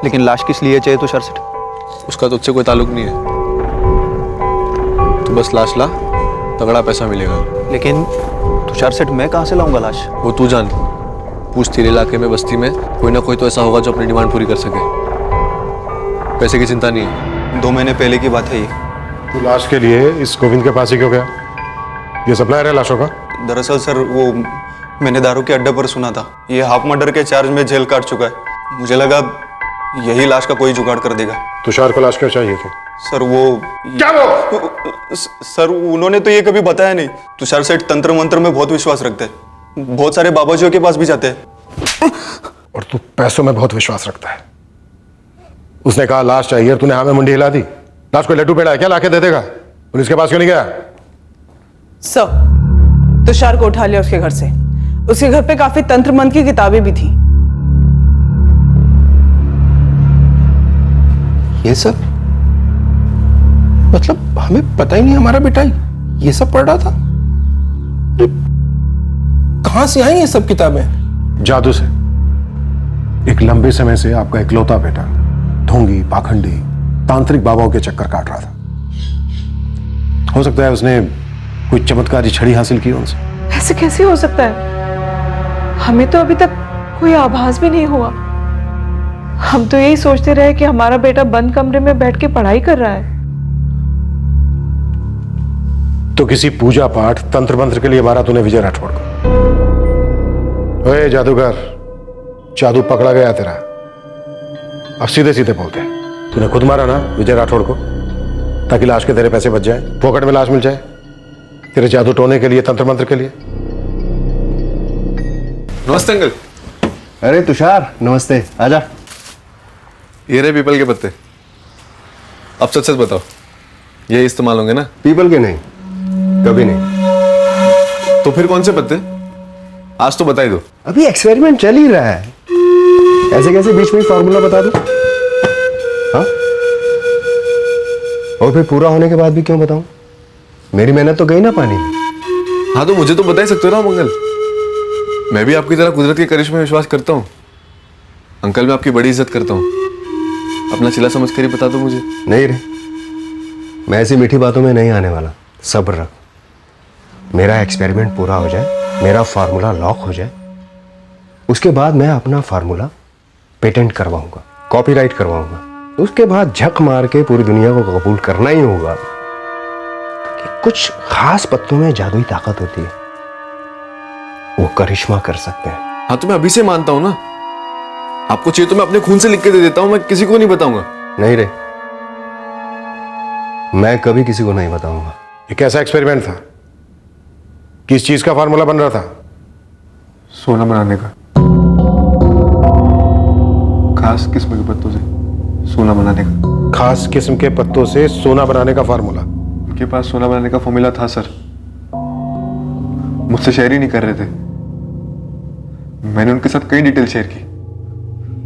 लेकिन लाश किस लिए चाहिए तुषार सेठ? उसका तुझसे कोई ताल्लुक नहीं है, तू बस लाश ला, तगड़ा पैसा मिलेगा। लेकिन तुषार सेठ मैं कहाँ से लाऊंगा लाश? वो तू जान, पूछ, तेरे इलाके में बस्ती में कोई ना कोई तो ऐसा होगा जो अपनी डिमांड पूरी कर सके। पैसे की चिंता नहीं है। 2 महीने पहले की बात है ये। तू लाश के लिए इस गोविंद के पास ही क्यों गया? ये सप्लायर है लाशों का? दरअसल सर वो मैंने दारू के अड्डे पर सुना था, ये हाफ मर्डर के चार्ज में जेल काट चुका है। मुझे लगा यही लाश का कोई जुगाड़ कर देगा। तुषार को लाश क्यों चाहिए थी? सर वो क्या वो? सर उन्होंने तो ये कभी बताया नहीं। तुषार सेठ तंत्र मंत्र में बहुत विश्वास रखते हैं, बहुत सारे बाबाजियों के पास भी जाते हैं। और तू पैसों में बहुत विश्वास रखता है। उसने कहा लाश चाहिए और तूने हाँ में मुंडी हिला दी। लाश कोई लड्डू पेड़ा है क्या लाके दे देगा? पुलिस के पास क्यों नहीं गया? सर, तुषार को उठा लिया उसके घर से। उसके घर पे काफी तंत्र मंत्र की किताबें भी थी। ये सब मतलब हमें पता ही नहीं हमारा बेटा ये सब पढ़ रहा था। कहां से आई ये सब किताबें? जादू से। एक लंबे समय से आपका इकलौता बेटा ढोंगी, पाखंडी, तांत्रिक बाबाओं के चक्कर काट रहा था। हो सकता है उसने कोई चमत्कारी छड़ी हासिल की उनसे। ऐसे कैसे हो सकता है? हमें तो अभी तक कोई आभास भी नहीं हुआ। हम तो यही सोचते रहे कि हमारा बेटा बंद कमरे में बैठ के पढ़ाई कर रहा है। तो किसी पूजा पाठ, तंत्र मंत्र के लिए मारा तूने विजय राठौड़ को। ओए जादूगर, जादू पकड़ा गया तेरा। अब सीधे सीधे बोलते हैं, तूने खुद मारा ना विजय राठौड़ को, ताकि लाश के तेरे पैसे बच जाए, पॉकेट में लाश मिल जाए तेरे जादू टोने के लिए, तंत्र मंत्र के लिए। नमस्ते अंकल। अरे तुषार, नमस्ते, आजा। ये रहे पीपल के पत्ते। अब सच सच बताओ, ये इस्तेमाल होंगे ना? पीपल के नहीं, कभी नहीं। तो फिर कौन से पत्ते? आज तो बता ही दो। अभी एक्सपेरिमेंट चल ही रहा है, ऐसे कैसे बीच में फॉर्मूला बता दूं? हाँ? और फिर पूरा होने के बाद भी क्यों बताऊं? मेरी मेहनत तो गई ना पानी में। हाँ तो मुझे तो बता ही सकते हो ना मंगल। मैं भी आपकी तरह कुदरत के करिश्मे में विश्वास करता हूँ। अंकल, मैं आपकी बड़ी इज्जत करता हूँ। अपना चिल्ला समझ कर ही बता दो मुझे। नहीं रे, मैं ऐसी मीठी बातों में नहीं आने वाला। सब्र रख, मेरा एक्सपेरिमेंट पूरा हो जाए, मेरा फार्मूला लॉक हो जाए, उसके बाद मैं अपना फार्मूला पेटेंट करवाऊंगा, कॉपीराइट करवाऊंगा। उसके बाद झक मार के पूरी दुनिया को कबूल करना ही होगा कि कुछ खास पत्तों में जादुई ताकत होती है, वो करिश्मा कर सकते हैं। हाँ तो मैं अभी से मानता हूँ ना। आपको चाहिए तो मैं अपने खून से लिख के दे देता हूँ, मैं किसी को नहीं बताऊंगा। नहीं रे, मैं कभी किसी को नहीं बताऊंगा। ये कैसा एक्सपेरिमेंट था? किस चीज का फार्मूला बन रहा था? सोना बनाने का। खास किस्म के पत्तों से सोना बनाने का। खास किस्म के पत्तों से सोना बनाने का फार्मूला? उनके पास सोना बनाने का फॉर्मूला था सर, मुझसे शेयर ही नहीं कर रहे थे। मैंने उनके साथ कई डिटेल शेयर की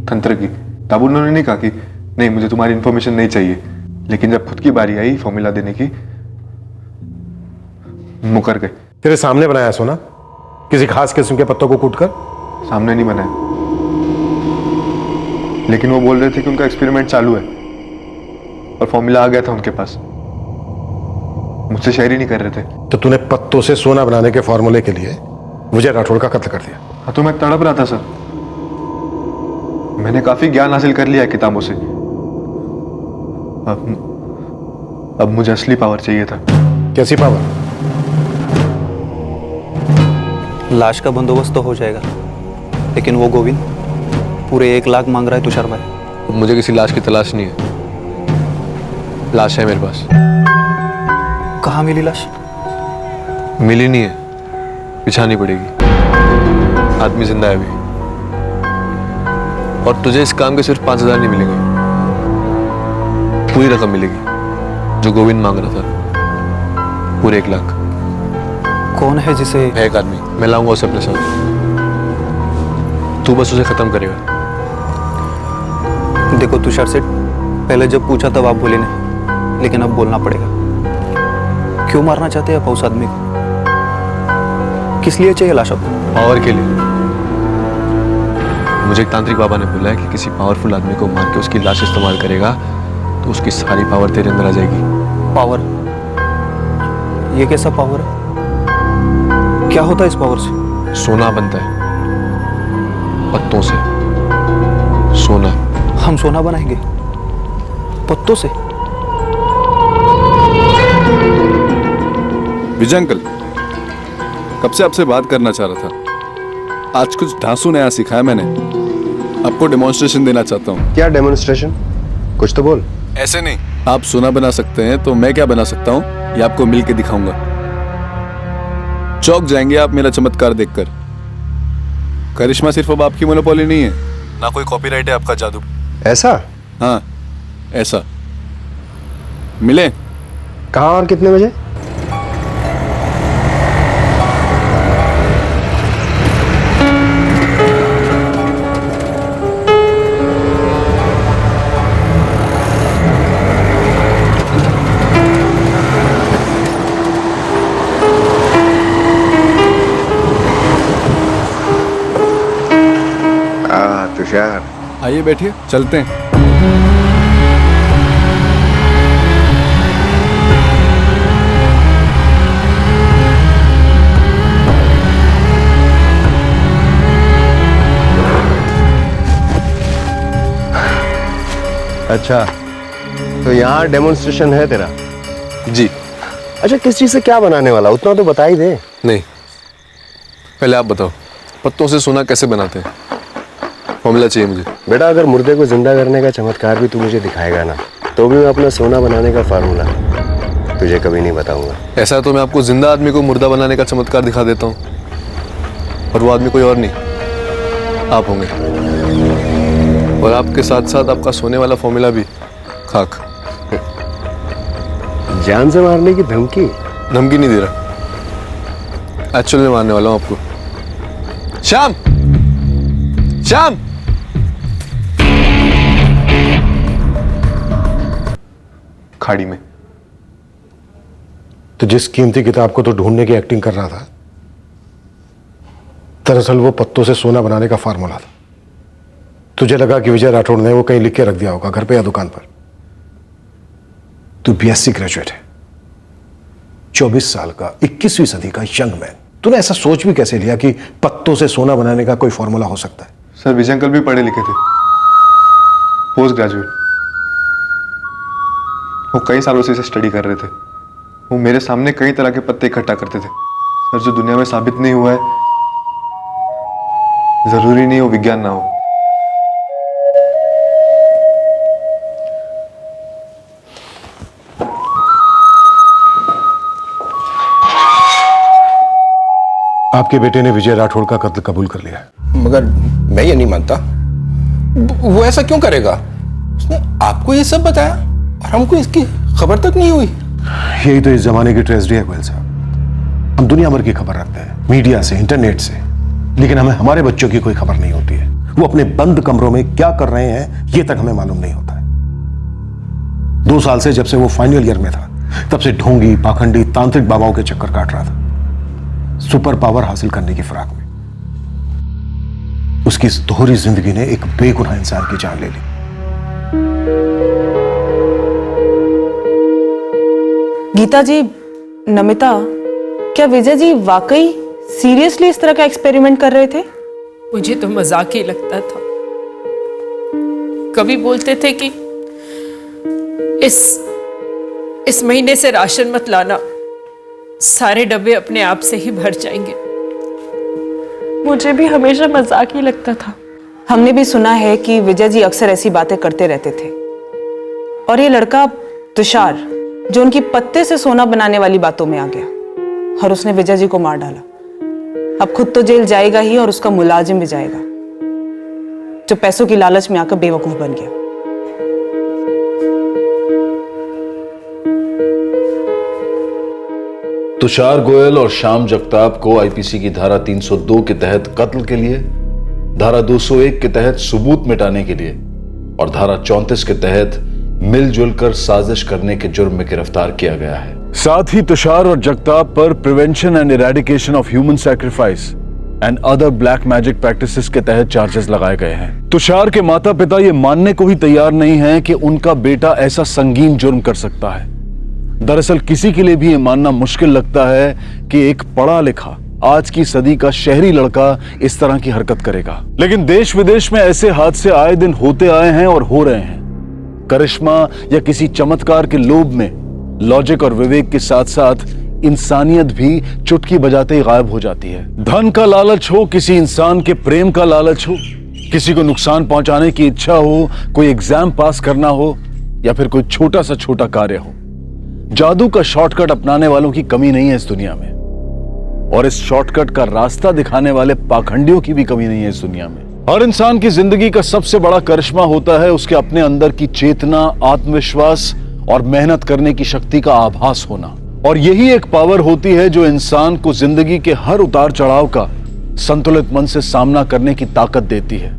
तंत्र की, तब उन्होंने नहीं कहा कि नहीं मुझे तुम्हारी इंफॉर्मेशन नहीं चाहिए। लेकिन जब खुद की बारी आई फॉर्मूला देने की, मुकर गए। तेरे सामने बनाया सोना? किसी खास किस्म के पत्तों को कूटकर? सामने नहीं बनाया, लेकिन वो बोल रहे थे कि उनका एक्सपेरिमेंट चालू है और फॉर्मूला आ गया था उनके पास। मुझसे शेयर ही नहीं कर रहे थे। तो तूने पत्तों से सोना बनाने के फॉर्मूले के लिए विजय राठौड़ का कत्ल कर दिया? हाँ तो मैं तड़प रहा था सर। मैंने काफी ज्ञान हासिल कर लिया है किताबों से। अब मुझे असली पावर चाहिए था। कैसी पावर? लाश का बंदोबस्त तो हो जाएगा, लेकिन वो गोविंद पूरे 1 लाख मांग रहा है तुषार भाई। मुझे किसी लाश की तलाश नहीं है। लाश है मेरे पास। कहाँ मिली लाश? मिली नहीं है, बिछानी पड़ेगी। आदमी जिंदा है अभी। और तुझे इस काम के सिर्फ 5,000 नहीं मिलेंगे, पूरी रकम मिलेगी जो गोविंद मांग रहा था, पूरे 1 लाख। कौन है जिसे? है एक आदमी, मैं लाऊंगा उसे अपने साथ। तू बस उसे खत्म करेगा। देखो तुषार सेठ, पहले जब पूछा तब आप बोले नहीं, लेकिन अब बोलना पड़ेगा। क्यों मारना चाहते हैं आप उस आदमी को? किस लिए चाहिए लाश आपको? पावर के लिए। मुझे एक तांत्रिक बाबा ने बोला है कि किसी पावरफुल आदमी को मार के उसकी लाश इस्तेमाल करेगा तो उसकी सारी पावर तेरे अंदर आ जाएगी। पावर? ये कैसा पावर है? क्या होता है इस पावर से? सोना बनता है पत्तों से। सोना। हम सोना बनाएंगे पत्तों से? विजय अंकल, कब से आपसे बात करना चाह रहा था। आज कुछ ढांसू नया सीखा है मैंने, आपको डेमोन्स्ट्रेशन देना चाहता हूँ। क्या डेमोन्स्ट्रेशन? कुछ तो बोल। ऐसे नहीं, आप सोना बना सकते हैं तो मैं क्या बना सकता हूँ ये आपको मिल के दिखाऊंगा। चौंक जाएंगे आप मेरा चमत्कार देखकर। करिश्मा सिर्फ अब आपकी मोनोपोली नहीं है, ना कोई कॉपीराइट है आपका जादू। ऐसा? हाँ ऐसा। मिले? कहाँ और कितने बजे? तुषार, आइए बैठिए, चलते हैं। अच्छा, तो यहाँ डेमोन्स्ट्रेशन है तेरा? जी। अच्छा, किस चीज से क्या बनाने वाला, उतना तो बता ही दे। नहीं, पहले आप बताओ, पत्तों से सोना कैसे बनाते हैं? फॉर्मूला चाहिए मुझे। बेटा, अगर मुर्दे को जिंदा करने का चमत्कार भी तू मुझे दिखाएगा ना, तो भी मैं अपना सोना बनाने का फार्मूला तुझे कभी नहीं बताऊंगा। ऐसा तो मैं आपको जिंदा आदमी को मुर्दा बनाने का चमत्कार दिखा देता हूँ, और वो आदमी कोई और नहीं, आप होंगे। और आपके साथ साथ आपका सोने वाला फॉर्मूला भी खाक। जान से मारने की धमकी? धमकी नहीं दे रहा, एक्चुअल में मारने वाला हूं आपको। श्याम, श्याम! खाड़ी में। तो जिस कीमती किताब को तो ढूंढने की एक्टिंग कर रहा था, दरअसल वो पत्तों से सोना बनाने का फार्मूला था। तुझे लगा कि विजय राठौड़ ने वो कहीं लिख के रख दिया होगा, घर पे या दुकान पर। तू बीएससी ग्रेजुएट है, 24 साल का, 21वीं सदी का यंग मैन। तूने ऐसा सोच भी कैसे लिया कि पत्तों से सोना बनाने का कोई फॉर्मूला हो सकता है? सर, विजय अंकल भी पढ़े लिखे थे, पोस्ट ग्रेजुएट। वो कई सालों से इसे स्टडी कर रहे थे। वो मेरे सामने कई तरह के पत्ते इकट्ठा करते थे। सर, जो दुनिया में साबित नहीं हुआ है, जरूरी नहीं वो विज्ञान ना हो। आपके बेटे ने विजय राठौड़ का कत्ल कबूल कर लिया है। मगर मैं ये नहीं मानता। वो ऐसा क्यों करेगा? उसने आपको ये सब बताया और हमको इसकी खबर तक नहीं हुई। यही तो इस जमाने की ट्रेजेडी है गोयल साहब। हम दुनिया भर की खबर रखते हैं, मीडिया से, इंटरनेट से, लेकिन हमें हमारे बच्चों की कोई खबर नहीं होती है। वो अपने बंद कमरों में क्या कर रहे हैं ये तक हमें मालूम नहीं होता है। 2 साल से, जब से वो फाइनल ईयर में था, तब से ढोंगी, पाखंडी, तांत्रिक बाबाओं के चक्कर काट रहा था, सुपर पावर हासिल करने की फिराक में। उसकी इस दोहरी जिंदगी ने एक बेगुनाह इंसान की जान ले ली। गीता जी, नमिता, क्या विजय जी वाकई सीरियसली इस तरह का एक्सपेरिमेंट कर रहे थे? मुझे तो मजाक ही लगता था। कभी बोलते थे कि इस महीने से राशन मत लाना, सारे डब्बे अपने आप से ही भर जाएंगे। मुझे भी हमेशा मजाक ही लगता था। हमने भी सुना है कि विजय जी अक्सर ऐसी बातें करते रहते थे। और ये लड़का तुषार, जो उनकी पत्ते से सोना बनाने वाली बातों में आ गया और उसने विजय जी को मार डाला, अब खुद तो जेल जाएगा ही और उसका मुलाजिम भी जाएगा, जो पैसों की लालच में आकर बेवकूफ बन गया। तुषार गोयल और श्याम जगताप को आईपीसी की धारा 302 के तहत कत्ल के लिए, धारा 201 के तहत सबूत मिटाने के लिए और धारा 34 के तहत मिलजुल कर साजिश करने के जुर्म में गिरफ्तार किया गया है। साथ ही तुषार और जगताप पर prevention and eradication of human sacrifice and other black magic practices के तहत चार्जेस लगाए गए हैं। तुषार के माता पिता ये मानने को ही तैयार नहीं हैं कि उनका बेटा ऐसा संगीन जुर्म कर सकता है। दरअसल किसी के लिए भी ये मानना मुश्किल लगता है कि एक पढ़ा लिखा, आज की सदी का शहरी लड़का इस तरह की हरकत करेगा। लेकिन देश विदेश में ऐसे हादसे आए दिन होते आए हैं और हो रहे हैं। करिश्मा या किसी चमत्कार के लोभ में लॉजिक और विवेक के साथ साथ इंसानियत भी चुटकी बजाते ही गायब हो जाती है। धन का लालच हो, किसी इंसान के प्रेम का लालच हो, किसी को नुकसान पहुंचाने की इच्छा हो, कोई एग्जाम पास करना हो या फिर कोई छोटा सा छोटा कार्य हो, जादू का शॉर्टकट अपनाने वालों की कमी नहीं है इस दुनिया में। और इस शॉर्टकट का रास्ता दिखाने वाले पाखंडियों की भी कमी नहीं है इस दुनिया में। हर इंसान की जिंदगी का सबसे बड़ा करिश्मा होता है उसके अपने अंदर की चेतना, आत्मविश्वास और मेहनत करने की शक्ति का आभास होना। और यही एक पावर होती है जो इंसान को जिंदगी के हर उतार चढ़ाव का संतुलित मन से सामना करने की ताकत देती है।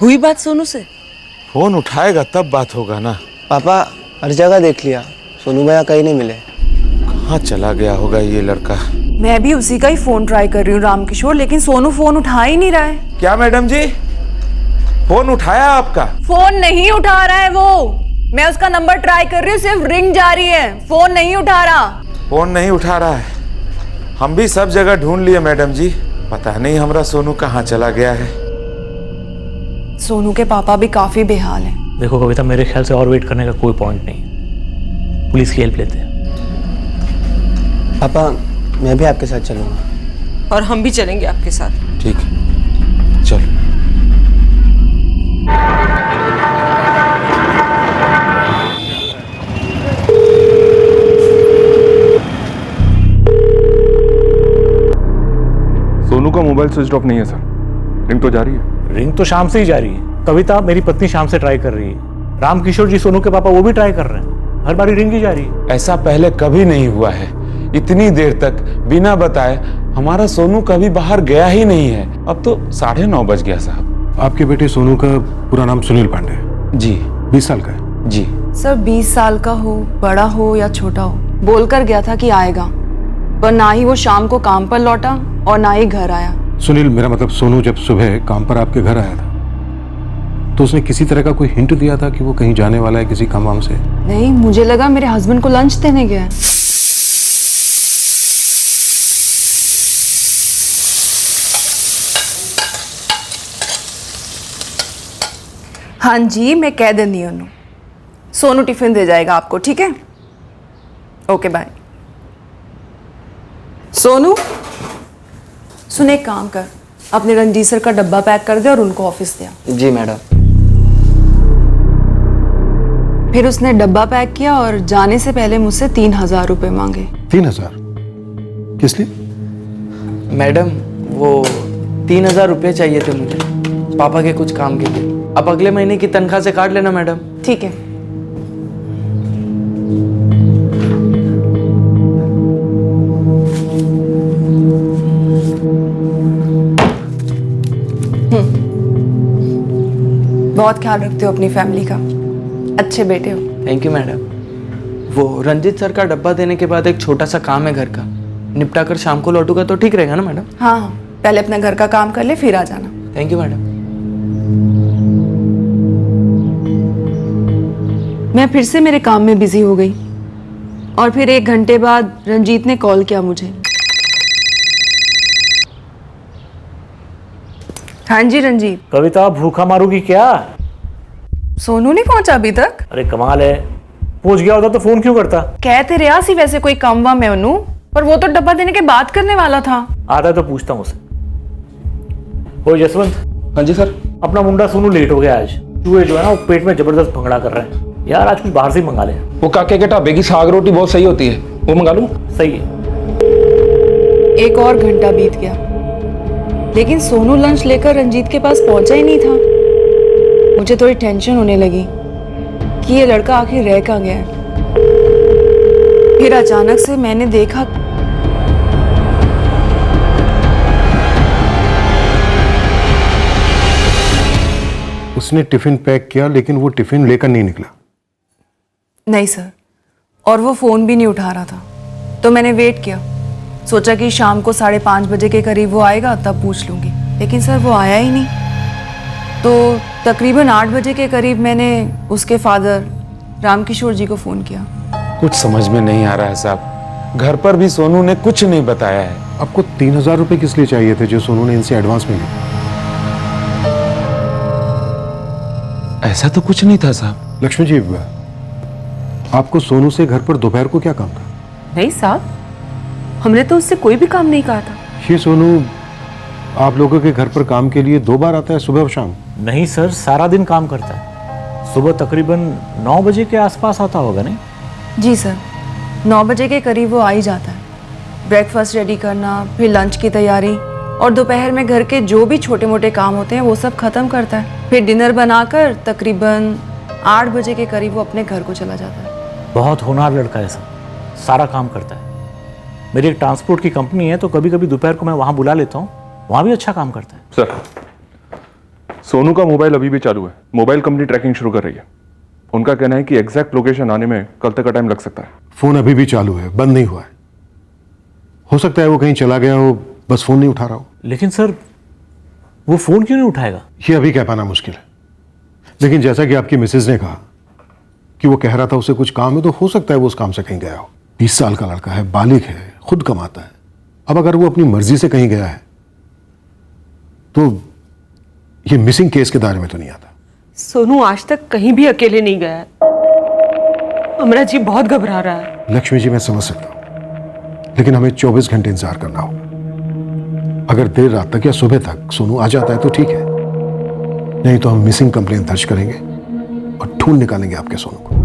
हुई बात सोनू से? फोन उठाएगा तब बात होगा ना। पापा हर जगह देख लिया, सोनू भैया कहीं नहीं मिले। कहाँ चला गया होगा ये लड़का? मैं भी उसी का ही फोन ट्राई कर रही हूँ रामकिशोर, लेकिन सोनू फोन उठा ही नहीं रहा है। क्या मैडम जी, फोन उठाया आपका? फोन नहीं उठा रहा है वो। मैं उसका नंबर ट्राई कर रही हूँ, सिर्फ रिंग जा रही है, फोन नहीं उठा रहा। फोन नहीं उठा रहा है? हम भी सब जगह ढूंढ लिए मैडम जी, पता नहीं हमारा सोनू कहाँ चला गया है। सोनू के पापा भी काफी बेहाल हैं। देखो कविता, मेरे ख्याल से और वेट करने का कोई पॉइंट नहीं है, पुलिस की हेल्प लेते हैं। पापा मैं भी आपके साथ चलूंगा। और हम भी चलेंगे आपके साथ। ठीक है, चलो। सोनू का मोबाइल स्विच ऑफ नहीं है सर, रिंग तो जा रही है। रिंग तो शाम से ही जा रही है। कविता मेरी पत्नी शाम से ट्राई कर रही है, रामकिशोर जी सोनू के पापा वो भी ट्राई कर रहे हैं, हर बारी रिंग ही जा रही है। ऐसा पहले कभी नहीं हुआ है, इतनी देर तक बिना बताए हमारा सोनू कभी बाहर गया ही नहीं है। अब तो 9:30 बज गया साहब। आपके बेटे सोनू का पूरा नाम सुनील पांडे है? जी। 20 साल का है? जी सर 20 साल का हो, बड़ा हो या छोटा हो, बोलकर गया था कि आएगा, पर ना ही वो शाम को काम पर लौटा और ना ही घर आया। सुनील, मेरा मतलब सोनू जब सुबह काम पर आपके घर आया था तो उसने किसी तरह का कोई हिंट दिया था कि वो कहीं जाने वाला है किसी काम वाम से? नहीं, मुझे लगा मेरे हस्बैंड को लंच देने गया है। हाँ जी, मैं कह देनी हूँ, सोनू टिफिन दे जाएगा आपको, ठीक है? Okay bye. सोनू सुन, एक काम कर, अपने रंजीत सर का डब्बा पैक कर दे और उनको ऑफिस दे आ। जी मैडम। फिर उसने डब्बा पैक किया और जाने से पहले मुझसे 3000 रुपए मांगे। 3000? किस लिए? मैडम वो 3000 रुपये चाहिए थे मुझे, पापा के कुछ काम के लिए। अब अगले महीने की तनख्वाह से काट लेना मैडम। ठीक है। बहुत ख्याल रखते हो अपनी फैमिली का, अच्छे बेटे हो। Thank you madam. वो रंजीत सर का डब्बा देने के बाद एक छोटा सा काम है घर का, निपटा कर शाम को लौटूंगा तो ठीक रहेगा ना मैडम? हाँ हाँ, पहले अपना घर का काम कर ले फिर आ जाना। Thank you madam. मैं फिर से मेरे काम में बिजी हो गई और फिर 1 घंटे बाद रंजीत ने कॉल किया मुझे। हाँ जी रंजीत। कविता भूखा मारूगी क्या? सोनू नहीं पहुंचा अभी तक? अरे कमाल है, पहुंच गया होता तो फोन क्यों करता? कहते रहा सी वैसे कोई काम वाम है उन्हों, पर वो तो डब्बा देने के बात करने वाला था। आता है तो पूछता हूँ उसे। ओ जसवंत। हाँ जी सर। अपना मुंडा सोनू लेट हो गया आज, चूहे जो है ना वो पेट में जबरदस्त भंगड़ा कर रहे हैं यार, आज कुछ बाहर से ही मंगा ले। वो काके के ढाबे की साग रोटी बहुत सही होती है, वो मंगा लूं? सही है। 1 और घंटा बीत गया, लेकिन सोनू लंच लेकर रंजीत के पास पहुंचा ही नहीं था। मुझे थोड़ी टेंशन होने लगी कि ये लड़का आखिर रह कहाँ गया है। फिर अचानक से मैंने देखा उसने टिफिन पैक किया, लेकिन वो टिफिन लेकर नहीं निकला। नहीं सर, और वो फोन भी नहीं उठा रहा था, तो मैंने वेट किया, सोचा कि शाम को 5:30 बजे के करीब वो आएगा तब पूछ लूंगी, लेकिन सर वो आया ही नहीं। तो तकरीबन 8 बजे के करीब मैंने उसके फादर रामकिशोर जी को फ़ोन किया। कुछ समझ में नहीं आ रहा है साहब, घर पर भी सोनू ने कुछ नहीं बताया है। आपको 3000 रुपए किस लिए चाहिए थे जो सोनू ने इनसे एडवांस में लिए? ऐसा तो कुछ नहीं था साहब। लक्ष्मी जी, आपको सोनू से घर पर दोपहर को क्या काम था? नहीं साहब, हमने तो उससे कोई भी काम नहीं कहा था। ये सोनू आप लोगों के घर पर काम के लिए 2 बार आता है, सुबह और शाम? नहीं सर, सारा दिन काम करता है। सुबह तकरीबन 9 बजे के आसपास आता होगा। नहीं जी सर, 9 बजे के करीब वो आ ही जाता है। ब्रेकफास्ट रेडी करना, फिर लंच की तैयारी, और दोपहर में घर के जो भी छोटे मोटे काम होते हैं वो सब खत्म करता है। फिर डिनर बनाकर तकरीबन 8 बजे के करीब वो अपने घर को चला जाता है। बहुत होनहार लड़का है सर, सारा काम करता है। मेरी एक ट्रांसपोर्ट की कंपनी है, तो कभी कभी दोपहर को मैं वहाँ बुला लेता हूँ, वहाँ भी अच्छा काम करता है। सर सोनू का मोबाइल अभी भी चालू है। मोबाइल कंपनी ट्रैकिंग शुरू कर रही है। उनका कहना है कि एग्जैक्ट लोकेशन आने में कल तक का टाइम लग सकता है। फोन अभी भी चालू है, बंद नहीं हुआ है। हो सकता है वो कहीं चला गया हो, बस फोन नहीं उठा रहा हो। लेकिन सर वो फोन क्यों नहीं उठाएगा? ये अभी कह पाना मुश्किल है, लेकिन जैसा कि आपकी मिसेज ने कहा कि वो कह रहा था उसे कुछ काम है, तो हो सकता है वो उस काम से कहीं गया हो। 20 साल का लड़का है, बालिग है, खुद कमाता है। अब अगर वो अपनी मर्जी से कहीं गया है तो ये मिसिंग केस के दायरे में तो नहीं आता। सोनू आज तक कहीं भी अकेले नहीं गया है। अमरा जी बहुत घबरा रहा है। लक्ष्मी जी मैं समझ सकता हूं, लेकिन हमें 24 घंटे इंतजार करना हो। अगर देर रात तक या सुबह तक सोनू आ जाता है तो ठीक है, नहीं तो हम मिसिंग कंप्लेंट दर्ज करेंगे और ढूंढ निकालेंगे आपके सोनू को।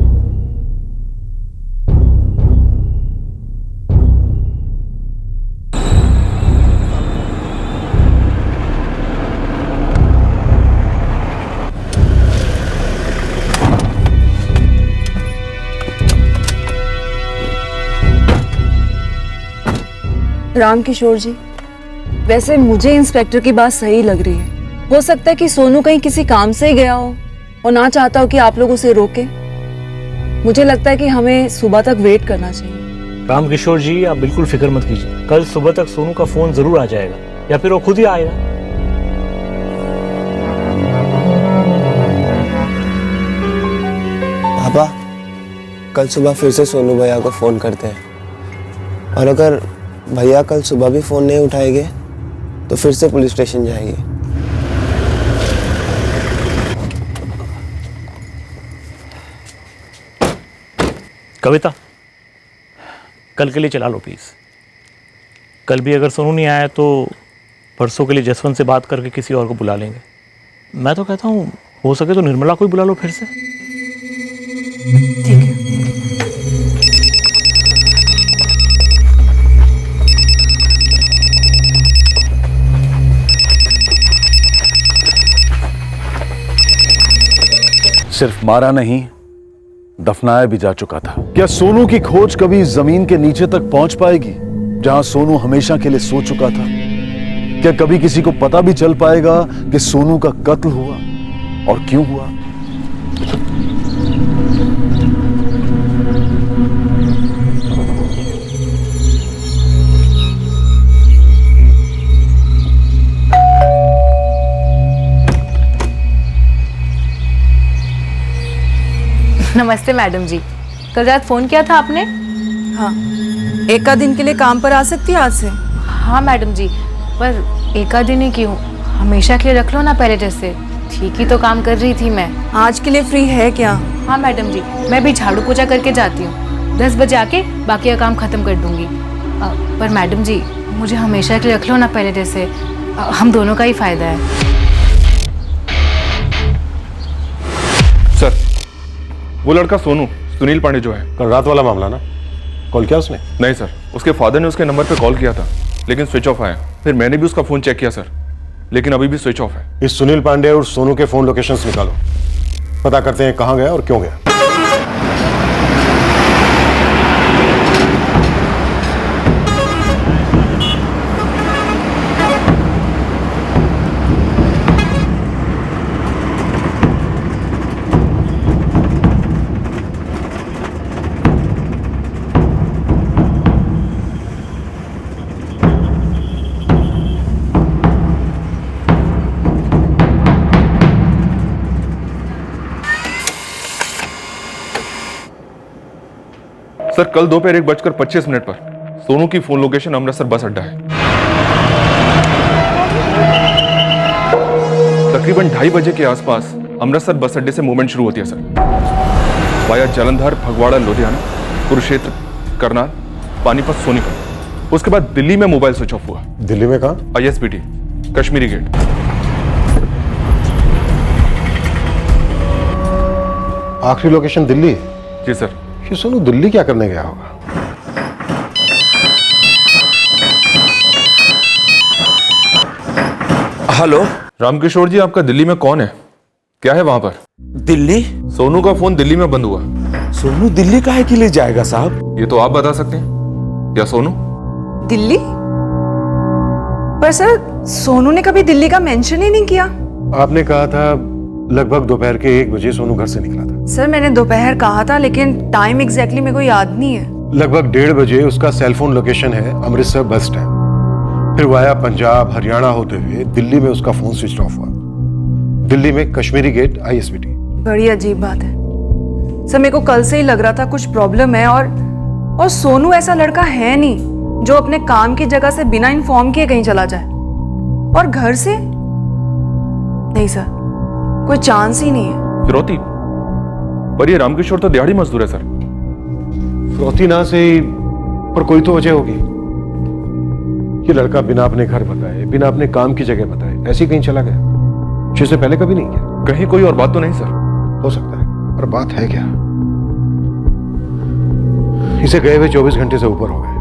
राम किशोर जी, वैसे मुझे इंस्पेक्टर की बात सही लग रही है। हो सकता है कि सोनू कहीं किसी काम से ही गया हो और ना चाहता हो कि आप लोग उसे रोके। मुझे लगता है कि हमें सुबह तक वेट करना चाहिए। राम किशोर जी आप बिल्कुल फिक्र मत कीजिए, कल सुबह तक सोनू का फोन जरूर आ जाएगा या फिर वो खुद ही आएगा। पापा कल सुबह फिर से सोनू भैया को फोन करते हैं, और अगर भैया कल सुबह भी फोन नहीं उठाएंगे तो फिर से पुलिस स्टेशन जाएंगे। कविता कल के लिए चला लो प्लीज। कल भी अगर सोनू नहीं आया तो परसों के लिए जसवंत से बात करके किसी और को बुला लेंगे। मैं तो कहता हूँ हो सके तो निर्मला को ही बुला लो फिर से। ठीक है। सिर्फ मारा नहीं, दफनाया भी जा चुका था। क्या सोनू की खोज कभी जमीन के नीचे तक पहुंच पाएगी, जहां सोनू हमेशा के लिए सो चुका था? क्या कभी किसी को पता भी चल पाएगा कि सोनू का कत्ल हुआ और क्यों हुआ? नमस्ते मैडम जी, कल रात फोन किया था आपने? हाँ, एक दिन के लिए काम पर आ सकती है आज से? हाँ मैडम जी, पर एक दिन ही क्यों, हमेशा के लिए रख लो ना पहले जैसे। ठीक ही तो काम कर रही थी मैं। आज के लिए फ्री है क्या? हाँ मैडम जी, मैं भी झाड़ू पोछा करके जाती हूँ, 10 बजे आके बाकी का काम खत्म कर दूंगी। पर मैडम जी मुझे हमेशा के लिए रख लो ना पहले जैसे, हम दोनों का ही फायदा है। सर वो लड़का सोनू, सुनील पांडे जो है, कल रात वाला मामला ना, कॉल किया उसने? नहीं सर, उसके फादर ने उसके नंबर पे कॉल किया था लेकिन स्विच ऑफ आया। फिर मैंने भी उसका फोन चेक किया सर, लेकिन अभी भी स्विच ऑफ है। इस सुनील पांडे और सोनू के फोन लोकेशंस निकालो, पता करते हैं कहां गया और क्यों गया। सर कल दोपहर 1:25 पर सोनू की फोन लोकेशन अमृतसर बस अड्डा है। तकरीबन 2:30 बजे के आसपास अमृतसर बस अड्डे से मूवमेंट शुरू होती है सर, वाया जालंधर, फगवाड़ा, लुधियाना, कुरुक्षेत्र, करनाल, पानीपत, सोनीपत। उसके बाद दिल्ली में मोबाइल स्विच ऑफ हुआ। दिल्ली में कहां? ISBT, Kashmiri Gate. आखिरी लोकेशन दिल्ली? जी सर। ये सोनू दिल्ली क्या करने गया होगा? हेलो रामकिशोर जी, आपका दिल्ली में कौन है? क्या है वहां पर? दिल्ली? सोनू का फोन दिल्ली में बंद हुआ। सोनू दिल्ली काहे के लिए जाएगा साहब? ये तो आप बता सकते हैं। क्या सोनू दिल्ली? पर सर सोनू ने कभी दिल्ली का मेंशन ही नहीं किया। आपने कहा था लगभग दोपहर के 1 बजे सोनू घर से निकला था। सर मैंने दोपहर कहा था, लेकिन टाइम एग्जैक्टली मेरे को याद नहीं है। लगभग 1:30 बजे उसका सेलफोन लोकेशन है अमृतसर बस स्टैंड। फिर वाया पंजाब हरियाणा होते हुए दिल्ली में उसका फोन स्विच ऑफ हुआ। दिल्ली में कश्मीरी गेट ISBT। बड़ी अजीब बात है सर, मेरे को कल से ही लग रहा था कुछ प्रॉब्लम है। और सोनू ऐसा लड़का है नहीं जो अपने काम की जगह से बिना इन्फॉर्म किए कहीं चला जाए। और घर से नहीं सर, कोई चांस ही नहीं है। फिरौती, पर ये रामकिशोर तो दिहाड़ी मजदूर है सर। फिरौती ना से ही, पर कोई तो वजह होगी। ये लड़का बिना अपने घर बताए, बिना अपने काम की जगह बताए ऐसे ही कहीं चला गया, जिसे पहले कभी नहीं किया। कहीं कोई और बात तो नहीं सर? हो सकता है, पर बात है क्या? इसे गए हुए 24 घंटे से ऊपर हो गए।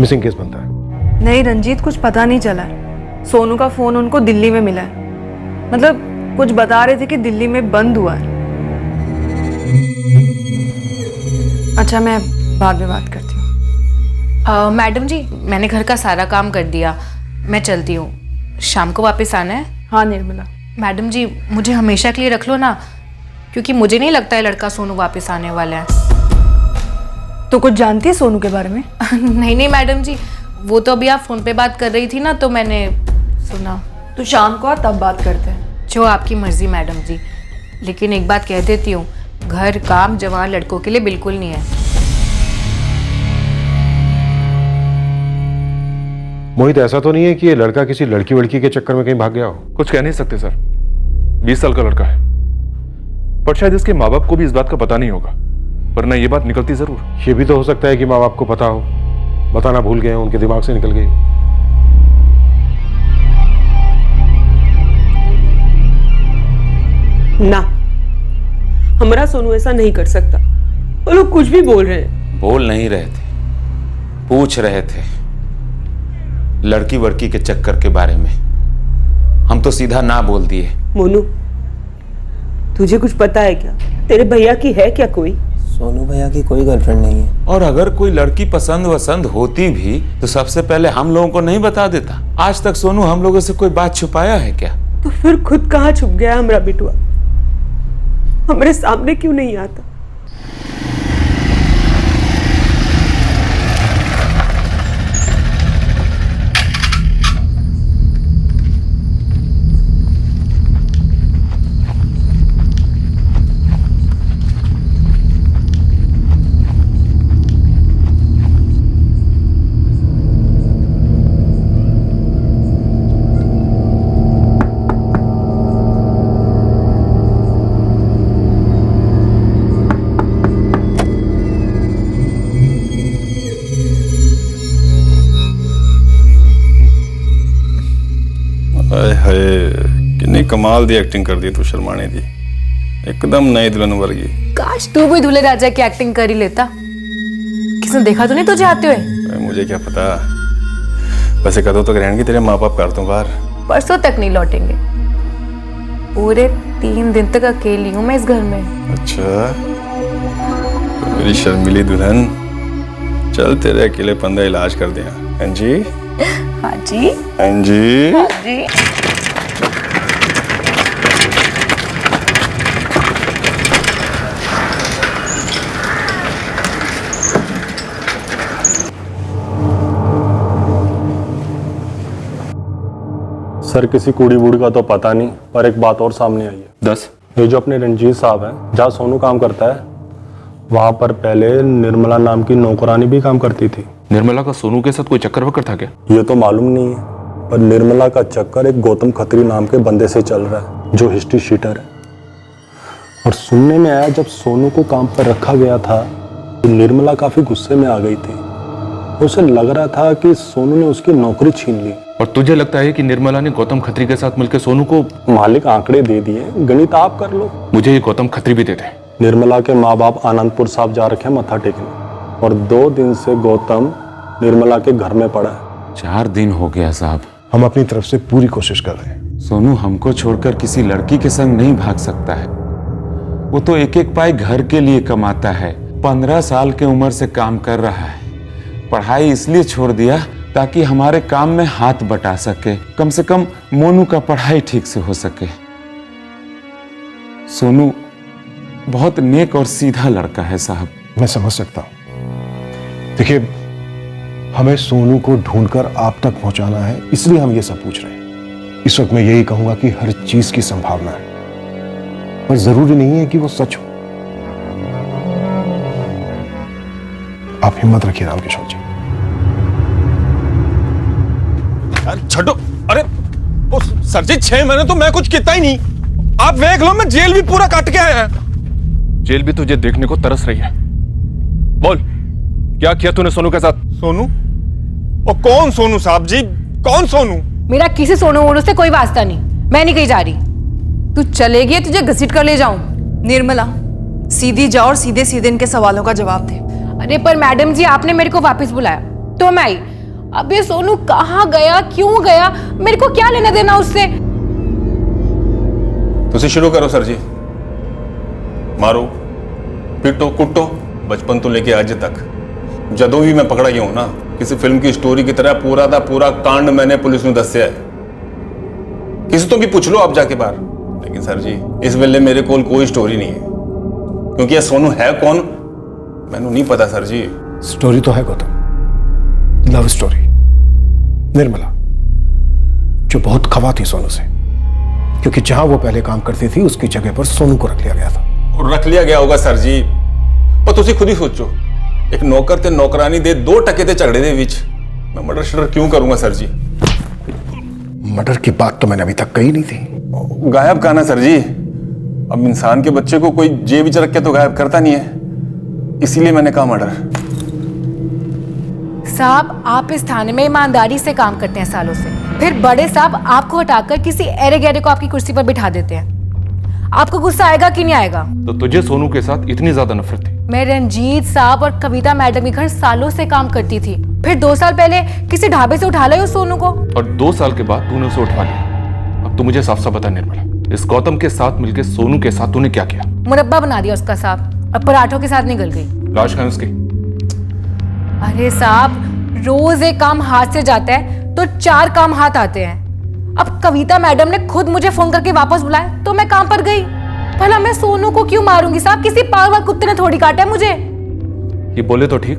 मिसिंग केस बनता है। नहीं रंजीत, कुछ पता नहीं चला है। सोनू का फोन उनको दिल्ली में मिला है। मतलब कुछ बता रहे थे कि दिल्ली में बंद हुआ है। अच्छा, मैं बाद में बात करती हूँ। मैडम जी, मैंने घर का सारा काम कर दिया, मैं चलती हूँ। शाम को वापस आना है? हाँ निर्मला। मैडम जी, मुझे हमेशा के लिए रख लो ना, क्योंकि मुझे नहीं लगता है लड़का सोनू वापस आने वाला है। तो कुछ जानती है सोनू के बारे में? नहीं नहीं मैडम जी, वो तो अभी आप फोन पे बात कर रही थी ना, तो मैंने सुना। तो शाम को तब बात करते हैं। जो आपकी मर्जी मैडम जी, लेकिन एक बात कह देती हूँ, घर काम जवान लड़कों के लिए बिल्कुल नहीं है। मोहित, ऐसा तो नहीं है कि ये लड़का किसी लड़की वड़की के चक्कर में कहीं भाग गया हो? कुछ कह नहीं सकते सर, 20 साल का लड़का है, पर शायद इसके माँ बाप को भी इस बात का पता नहीं होगा, वरना ये बात निकलती जरूर। ये भी तो हो सकता है कि माँ बाप को पता हो, बताना भूल गए, उनके दिमाग से निकल गई। ना, हमारा सोनू ऐसा नहीं कर सकता। वो लोग कुछ भी बोल रहे हैं। बोल नहीं रहे थे, पूछ रहे थे लड़की वड़की के चक्कर के बारे में। हम तो सीधा ना बोल दिए। मोनू, तुझे कुछ पता है क्या? तेरे भैया की है क्या कोई? सोनू भैया की कोई गर्लफ्रेंड नहीं है। और अगर कोई लड़की पसंद वसंद होती भी तो सबसे पहले हम लोगों को नहीं बता देता। आज तक सोनू हम लोगों से कोई बात छुपाया है क्या? तो फिर खुद कहाँ छुप गया हमारा बिटुआ? हमारे सामने क्यों नहीं आता? कितनी कमाल दी एक्टिंग कर दी तू शर्माने दी, एकदम नई दुल्हन वर्गी। काश तू भी दूल्हे राजा की एक्टिंग कर ही लेता। किसने देखा तो नहीं तुझे आते हुए? मुझे क्या पता। वैसे कदों तक रहेंगी तेरे माँ बाप कर दूं बाहर? परसों तक नहीं लौटेंगे। पूरे 3 दिन तक अकेली हूँ मैं इस घर में। अच्छा, तो मेरी शर्मिली दुल्हन, चल तेरे अकेलेपन का इलाज कर दिया। हाँ जी, हाँ जी, हाँ जी, हाँ जी। सर, किसी कुड़ी बूढ़ी का तो पता नहीं, पर एक बात और सामने आई है। 10 ये जो अपने रंजीत साहब हैं, जहाँ सोनू काम करता है, वहां पर पहले निर्मला नाम की नौकरानी भी काम करती थी। निर्मला का सोनू के साथ कोई चक्कर वक्कर था क्या? ये तो मालूम नहीं है, पर निर्मला का चक्कर एक गौतम खत्री नाम के बंदे से चल रहा है, जो हिस्ट्री शीटर है। और सुनने में आया जब सोनू को काम पर रखा गया था तो निर्मला काफी गुस्से में आ गई थी। उसे लग रहा था कि सोनू ने उसकी नौकरी छीन ली। और तुझे लगता है कि निर्मला ने गौतम खत्री के साथ मिलकर सोनू को? मालिक आंकड़े दे दिए, गणित आप कर लो। मुझे ये गौतम खत्री भी दे दे। निर्मला के माँ बाप आनंदपुर साहब जा रखे हैं मत्था टेकने, और 2 दिन से गौतम निर्मला के घर में पड़ा है। 4 दिन हो गया साहब। हम अपनी तरफ से पूरी कोशिश कर रहे हैं। सोनू हमको छोड़कर किसी लड़की के संग नहीं भाग सकता है। वो तो एक एक पाई घर के लिए कमाता है। 15 साल की उम्र से काम कर रहा है। पढ़ाई इसलिए छोड़ दिया ताकि हमारे काम में हाथ बटा सके, कम से कम मोनू का पढ़ाई ठीक से हो सके। सोनू बहुत नेक और सीधा लड़का है साहब। मैं समझ सकता हूं। देखिए, हमें सोनू को ढूंढकर आप तक पहुंचाना है, इसलिए हम ये सब पूछ रहे हैं। इस वक्त मैं यही कहूंगा कि हर चीज की संभावना है, पर जरूरी नहीं है कि वो सच हो। आप हिम्मत रखिए रामकिशोर जी। यार छठो, अरे ओ सर जी 6 महीने तो मैं कुछ किया ही नहीं। आप देख लो, मैं जेल भी पूरा काट के आया। जेल भी तुझे देखने को तरस रही है। बोल, क्या किया तूने सोनू के साथ? सोनू? और कौन सोनू साहब जी, कौन सोनू? मेरा किसी सोनू वोनू से कोई वास्ता नहीं, मैं नहीं कहीं जा रही। तू चलेगी तुझे घसीट कर ले जाऊं। निर्मला, सीधी जाओ और सीधे सीधे इनके सवालों का जवाब दे। अरे पर मैडम जी, आपने मेरे को वापस बुलाया तो मैं आई। अब ये सोनू कहाँ गया, क्यों गया, मेरे को क्या लेना देना उससे? तुसी शुरू करो सर जी। मारो, पीटो, कुटो, बचपन तो लेके आज तक जदों भी मैं पकड़ा गया हूं ना, किसी फिल्म की स्टोरी की तरह पूरा दा पूरा कांड मैंने पुलिस में दस्या है। किसी तो भी पूछ लो आप जाके बाहर। लेकिन सर जी, इस वेले मेरे को कोई स्टोरी नहीं है, क्योंकि ये सोनू है कौन मैनू नहीं पता सर जी। स्टोरी तो है गौतम, लव स्टोरी। निर्मला जो बहुत खफा थी सोनू से, क्योंकि जहां वो पहले काम करती थी उसकी जगह पर सोनू को रख लिया गया था। और रख लिया गया होगा सर जी, पर तुसी खुद ही सोचो, एक नौकर ते नौकरानी दे 2 टके ते झगड़े दे विच मैं मर्डर शर्डर क्यों करूंगा सर जी? मर्डर की बात तो मैंने अभी तक कही नहीं थी। गायब कहां ना सर जी? अब इंसान के बच्चे को कोई जेब विच रख के तो गायब करता नहीं है, इसीलिए मैंने कहा मर्डर। साहब, आप इस थाने में ईमानदारी से काम करते हैं सालों से, फिर बड़े साहब आपको हटाकर किसी एरे गहरे को आपकी कुर्सी पर बिठा देते हैं। आपको गुस्सा आएगा कि नहीं आएगा? तो तुझे सोनू के साथ इतनी ज्यादा नफरत थी? मैं रंजीत साहब और कविता मैडम के घर सालों से काम करती थी, फिर 2 साल पहले किसी ढाबे से उठा लाए उस सोनू को, और 2 साल के बाद तूने उसे उठवा लिया। अब तू मुझे साफ साफ बता निर्मला, इस गौतम के साथ मिलकर सोनू के साथ तूने क्या किया? मुरब्बा बना दिया उसका साहब, अब पराठों के साथ निकल गई। लाश कहाँ है उसकी? अरे साहब, रोज एक काम हाथ से जाता है तो 4 काम हाथ आते हैं। अब कविता मैडम ने खुद मुझे फोन करके वापस बुलाया तो मैं काम पर गई। भला मैं सोनू को क्यों मारूंगी साहब? किसी पागल कुत्ते ने थोड़ी काटा है मुझे। ये बोले तो ठीक,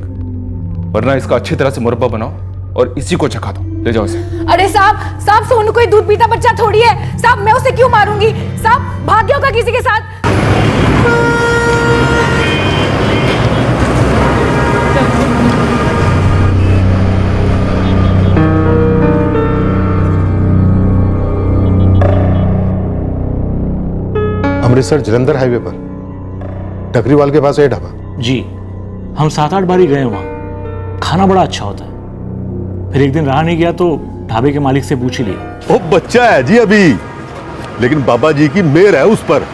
वरना इसका अच्छी तरह से मुरब्बा बनाओ और इसी को चखा दो। ले जाओ इसे। अरे साहब, सोनू कोई दूध पीता बच्चा थोड़ी है साहब, मैं उसे क्यों मारूंगी साहब? भाग गया होगा किसी के साथ। अमृतसर जलंधर हाईवे पर टकरीवाल के पास है ढाबा जी। हम 7-8 बार ही गए वहां, खाना बड़ा अच्छा होता है। फिर एक दिन रहा नहीं गया तो ढाबे के मालिक से पूछ ही लिया। वो बच्चा है जी अभी, लेकिन बाबा जी की मेहर है उस पर,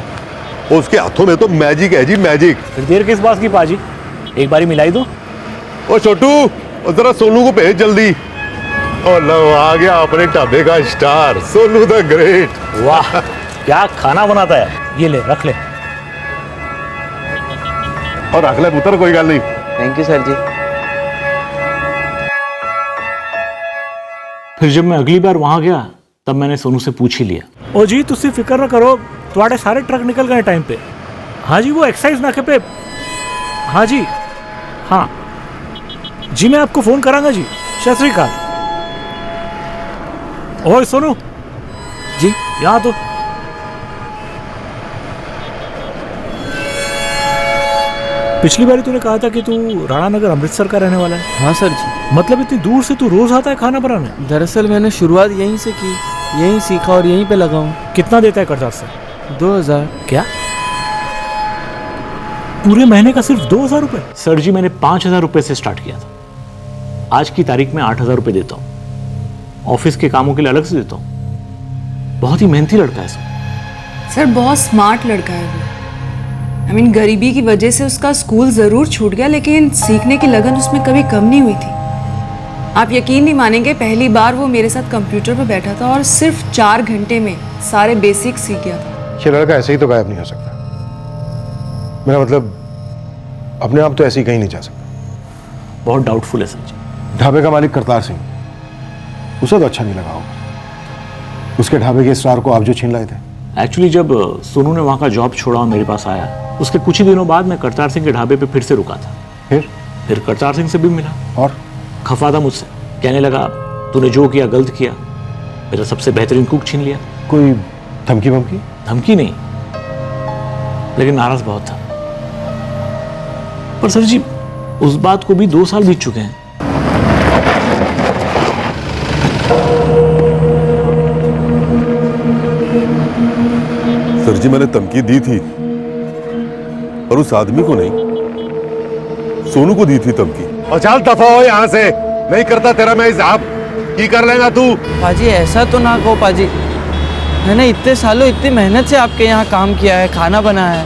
और उसके हाथों में तो मैजिक है जी, मैजिक। फिर देर किस बात की पाजी, एक बारी मिलाई दो। ओ छोटू, जरा सोनू को भेज जल्दी। और लो आ गया अपने ढाबे का स्टार सोनू द ग्रेट। वाह, क्या खाना बनाता है। ये ले, रख ले। और रख ले पुत्र, कोई गल नहीं। थैंक यू सर जी। फिर जब मैं अगली बार वहां गया तब मैंने सोनू से पूछ ही लिया। ओ जी, तुसी फिक्र ना करो, तुम्हारे सारे ट्रक निकल गए टाइम पे। हाँ जी, वो एक्साइज नाके पे। हाँ जी, हाँ जी, मैं आपको फोन करांगा जी। सत श्री अकाल। ओए सोनू जी, यहाँ तो पिछली बार तूने कहा था कि तू राणा नगर अमृतसर का रहने वाला है। हाँ सर जी। मतलब इतनी दूर से तू रोज आता है खाना बनाने? दरअसल मैंने शुरुआत यहीं से की, यहीं सीखा और यहीं पे लगा हूँ। कितना देता है कर्जा से? 2000। क्या पूरे महीने का सिर्फ 2000 रुपए? सर जी, मैंने 5000 रुपए से स्टार्ट किया था। आज की तारीख में 8000 रुपए देता हूँ। ऑफिस के कामों के लिए अलग से देता हूँ। बहुत ही मेहनती लड़का है सर, बहुत स्मार्ट लड़का है वो। I mean, गरीबी की वजह से उसका स्कूल जरूर छूट गया, लेकिन सीखने की लगन उसमें कभी कम नहीं हुई थी। आप यकीन नहीं मानेंगे, पहली बार वो मेरे साथ कंप्यूटर पर बैठा था और सिर्फ 4 घंटे में सारे बेसिक सीख गया था। ये लड़का ऐसे ही तो गायब नहीं हो सकता। मेरा मतलब अपने आप तो ऐसे ही कहीं नहीं जा सकता। बहुत डाउटफुल है सर जी। ढाबे का मालिक करतार सिंह, उसे तो अच्छा नहीं लगा होगा। उसके ढाबे के स्टार को आप जो छीन लाए थे। एक्चुअली जब सोनू ने वहाँ का जॉब छोड़ा और मेरे पास आया, उसके कुछ ही दिनों बाद मैं करतार सिंह के ढाबे पे फिर से रुका था। फिर करतार सिंह से भी मिला और खफा था मुझसे, कहने लगा तूने जो किया गलत किया, मेरा सबसे बेहतरीन कुक छीन लिया। कोई धमकी वमकी? धमकी नहीं, लेकिन नाराज बहुत था। पर सर जी उस बात को भी 2 साल बीत चुके हैं। सर जी मैंने धमकी दी थी, पर उस आदमी को नहीं, सोनू को दी थी धमकी। और चल दफा हो यहाँ से, नहीं करता तेरा मैं हिसाब। की कर लेगा तू? पाजी ऐसा तो ना कहो पाजी, मैंने इतने सालों इतनी मेहनत से आपके यहाँ काम किया है, खाना बनाया है,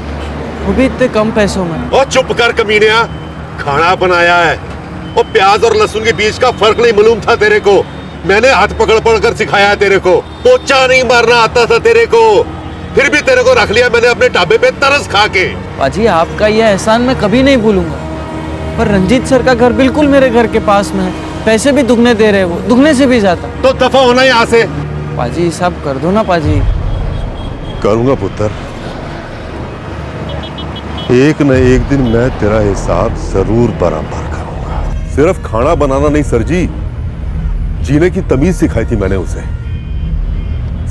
वो भी इतने कम पैसों में। ओ चुप कर कमीनिया, खाना बनाया है। और प्याज और लहसुन के बीच का फर्क नहीं मालूम था तेरे को। मैंने हाथ पकड़ पकड़ कर सिखाया तेरे को। पोछा नहीं मारना आता था तेरे को, फिर भी तेरे को रख लिया मैंने अपने ढाबे पे तरस खा के। पाजी आपका यह एहसान मैं कभी नहीं भूलूंगा, पर रंजीत सर का घर बिल्कुल मेरे घर के पास में है, पैसे भी दुगने दे रहे, वो दुगने से भी ज्यादा। तो दफा होना यहाँ से। पाजी हिसाब कर दो ना पाजी। करूंगा पुत्र, एक न एक दिन मैं तेरा हिसाब जरूर बराबर करूंगा। सिर्फ खाना बनाना नहीं सर जी, जीने की तमीज सिखाई थी मैंने उसे।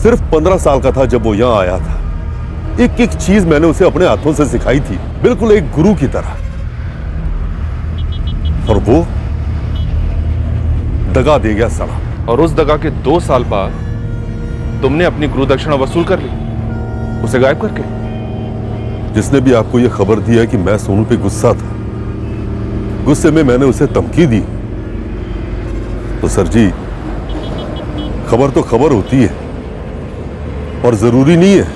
सिर्फ 15 साल का था जब वो यहाँ आया था। एक एक चीज मैंने उसे अपने हाथों से सिखाई थी, बिल्कुल एक गुरु की तरह। और वो दगा दे गया साला। और उस दगा के 2 साल बाद तुमने अपनी गुरु दक्षिणा वसूल कर ली, उसे गायब करके। जिसने भी आपको यह खबर दी है कि मैं सोनू पे गुस्सा था, गुस्से में मैंने उसे धमकी दी, तो सर जी खबर तो खबर होती है, और जरूरी नहीं है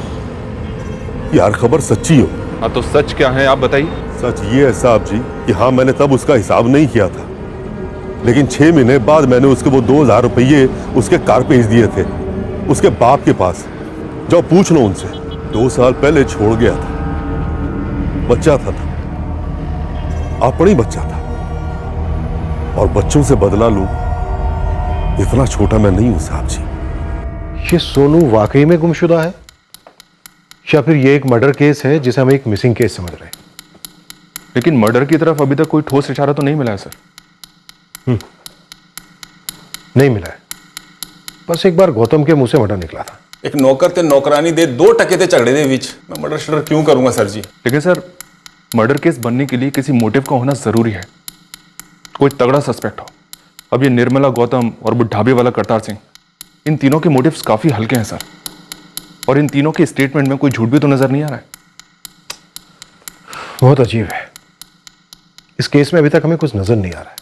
कि हर खबर सच्ची हो। हाँ तो सच क्या है आप बताइए। सच ये है साहब जी कि हाँ मैंने तब उसका हिसाब नहीं किया था, लेकिन 6 महीने बाद मैंने उसके वो 2000 रुपये उसके कार भेज दिए थे उसके बाप के पास। जाओ पूछ लो उनसे। 2 साल पहले छोड़ गया था, बच्चा था, अपना ही बच्चा था, और बच्चों से बदला लूं इतना छोटा मैं नहीं हूं साहब जी। ये सोनू वाकई में गुमशुदा है, या फिर ये एक मर्डर केस है जिसे हम एक मिसिंग केस समझ रहे हैं? लेकिन मर्डर की तरफ अभी तक कोई ठोस इशारा तो नहीं मिला है सर। नहीं मिला है, बस एक बार गौतम के मुंह से मर्डर निकला था। एक नौकर ते नौकरानी दे 2 टके ते झगड़े दे बीच मैं मर्डर शर्डर क्यों करूंगा सर जी? लेकिन सर मर्डर केस बनने के लिए किसी मोटिव का होना जरूरी है, कोई तगड़ा सस्पेक्ट हो। अब ये निर्मला, गौतम और वो ढाबे वाला करतार सिंह, इन तीनों के मोटिव्स काफी हल्के हैं सर, और इन तीनों के स्टेटमेंट में कोई झूठ भी तो नजर नहीं आ रहा है। बहुत अजीब है, इस केस में अभी तक हमें कुछ नजर नहीं आ रहा है।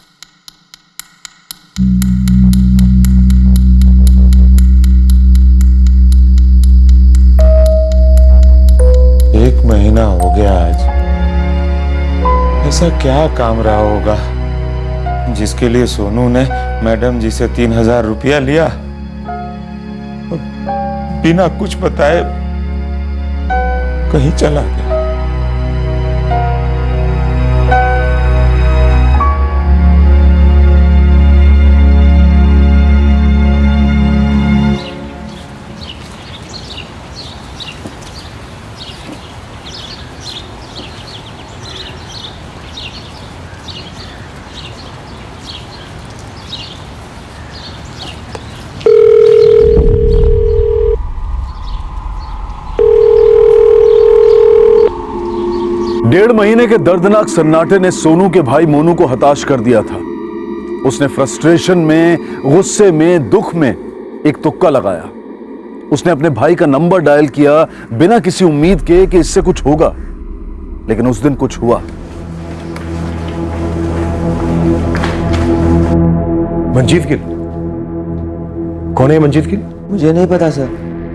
एक महीना हो गया आज। ऐसा क्या काम रहा होगा जिसके लिए सोनू ने मैडम जी से 3000 रुपया लिया, बिना कुछ बताए कहीं चला गया। डेढ़ महीने के दर्दनाक सन्नाटे ने सोनू के भाई मोनू को हताश कर दिया था। उसने फ्रस्ट्रेशन में, गुस्से में, दुख में एक तुक्का लगाया। उसने अपने भाई का नंबर डायल किया बिना किसी उम्मीद के कि इससे कुछ होगा, लेकिन उस दिन कुछ हुआ। मंजीत गिल? कौन है मंजीत गिल? मुझे नहीं पता सर,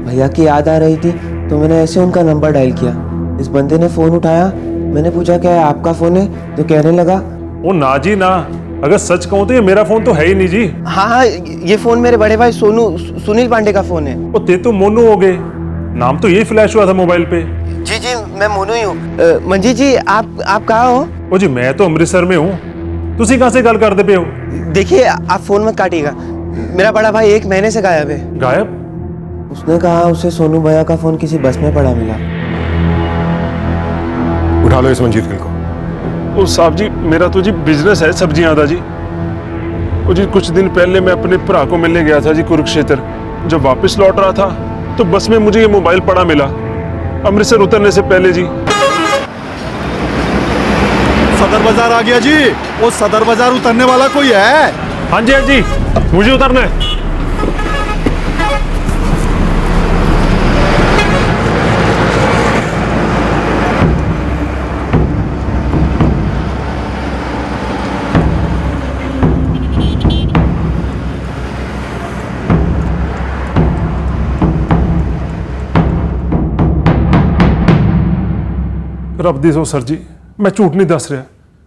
भैया की याद आ रही थी तो मैंने ऐसे उनका नंबर डायल किया। इस बंदे ने फोन उठाया, मैंने पूछा क्या है आपका फोन है, तो कहने लगा वो ना जी ना, अगर सच कहूं तो ये मेरा फोन तो है ही नहीं जी। हाँ, ये फोन मेरे बड़े भाई सुनील पांडे का फोन है। वो ते तो मोनू हो गए, नाम तो यही फ्लैश हुआ था मोबाइल पे। जी जी मैं मोनू ही हूँ। मंजीत जी आप कहाँ हो? ओ जी मैं तो अमृतसर में हूँ, तुसी कहाँ से गल करते पे हो? देखिए आप फोन मत काटिएगा, मेरा बड़ा भाई 1 महीने से गायब है। गायब? उसने कहा उसे सोनू भैया का फोन किसी बस में पड़ा मिला। उठा लो इस मंजीत गिल को। ओ साहब जी, मेरा तो जी बिजनेस है सब्जियां दा जी। ओ जी कुछ दिन पहले मैं अपने भरा को मिलने गया था जी कुरुक्षेत्र। जब वापस लौट रहा था तो बस में मुझे ये मोबाइल पड़ा मिला, अमृतसर उतरने से पहले जी। सदर बाजार आ गया जी। वो सदर बाजार उतरने वाला कोई है? हाँ जी, मुझे उतरना है। रब दी सो सर जी, मैं झूठ नहीं दस रहा।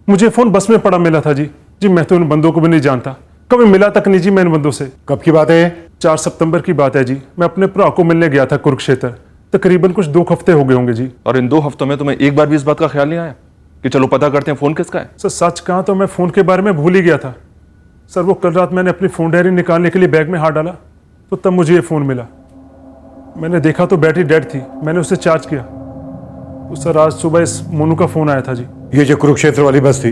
मुझे फोन बस में पड़ा मिला था जी। मैं तो इन बंदों को भी नहीं जानता, कभी मिला तक नहीं जी मैं इन बंदों से। कब की बात है? 4 सितंबर की बात है जी। मैं अपने भरा को मिलने गया था कुरुक्षेत्र। तकरीबन कुछ 2 हफ्ते हो गए होंगे जी। और इन 2 हफ्तों में तुम्हें एक बार भी इस बात का ख्याल नहीं आया कि चलो पता करते हैं फोन किसका है? सर सच कहा तो मैं फोन के बारे में भूल ही गया था सर। वो कल रात मैंने अपनी फोन डायरी निकालने के लिए बैग में हाथ डाला तो तब मुझे ये फोन मिला। मैंने देखा तो बैटरी डेड थी। मैंने उसे चार्ज किया तो सर आज सुबह इस मोनू का फोन आया था जी। ये जो कुरुक्षेत्र वाली बस थी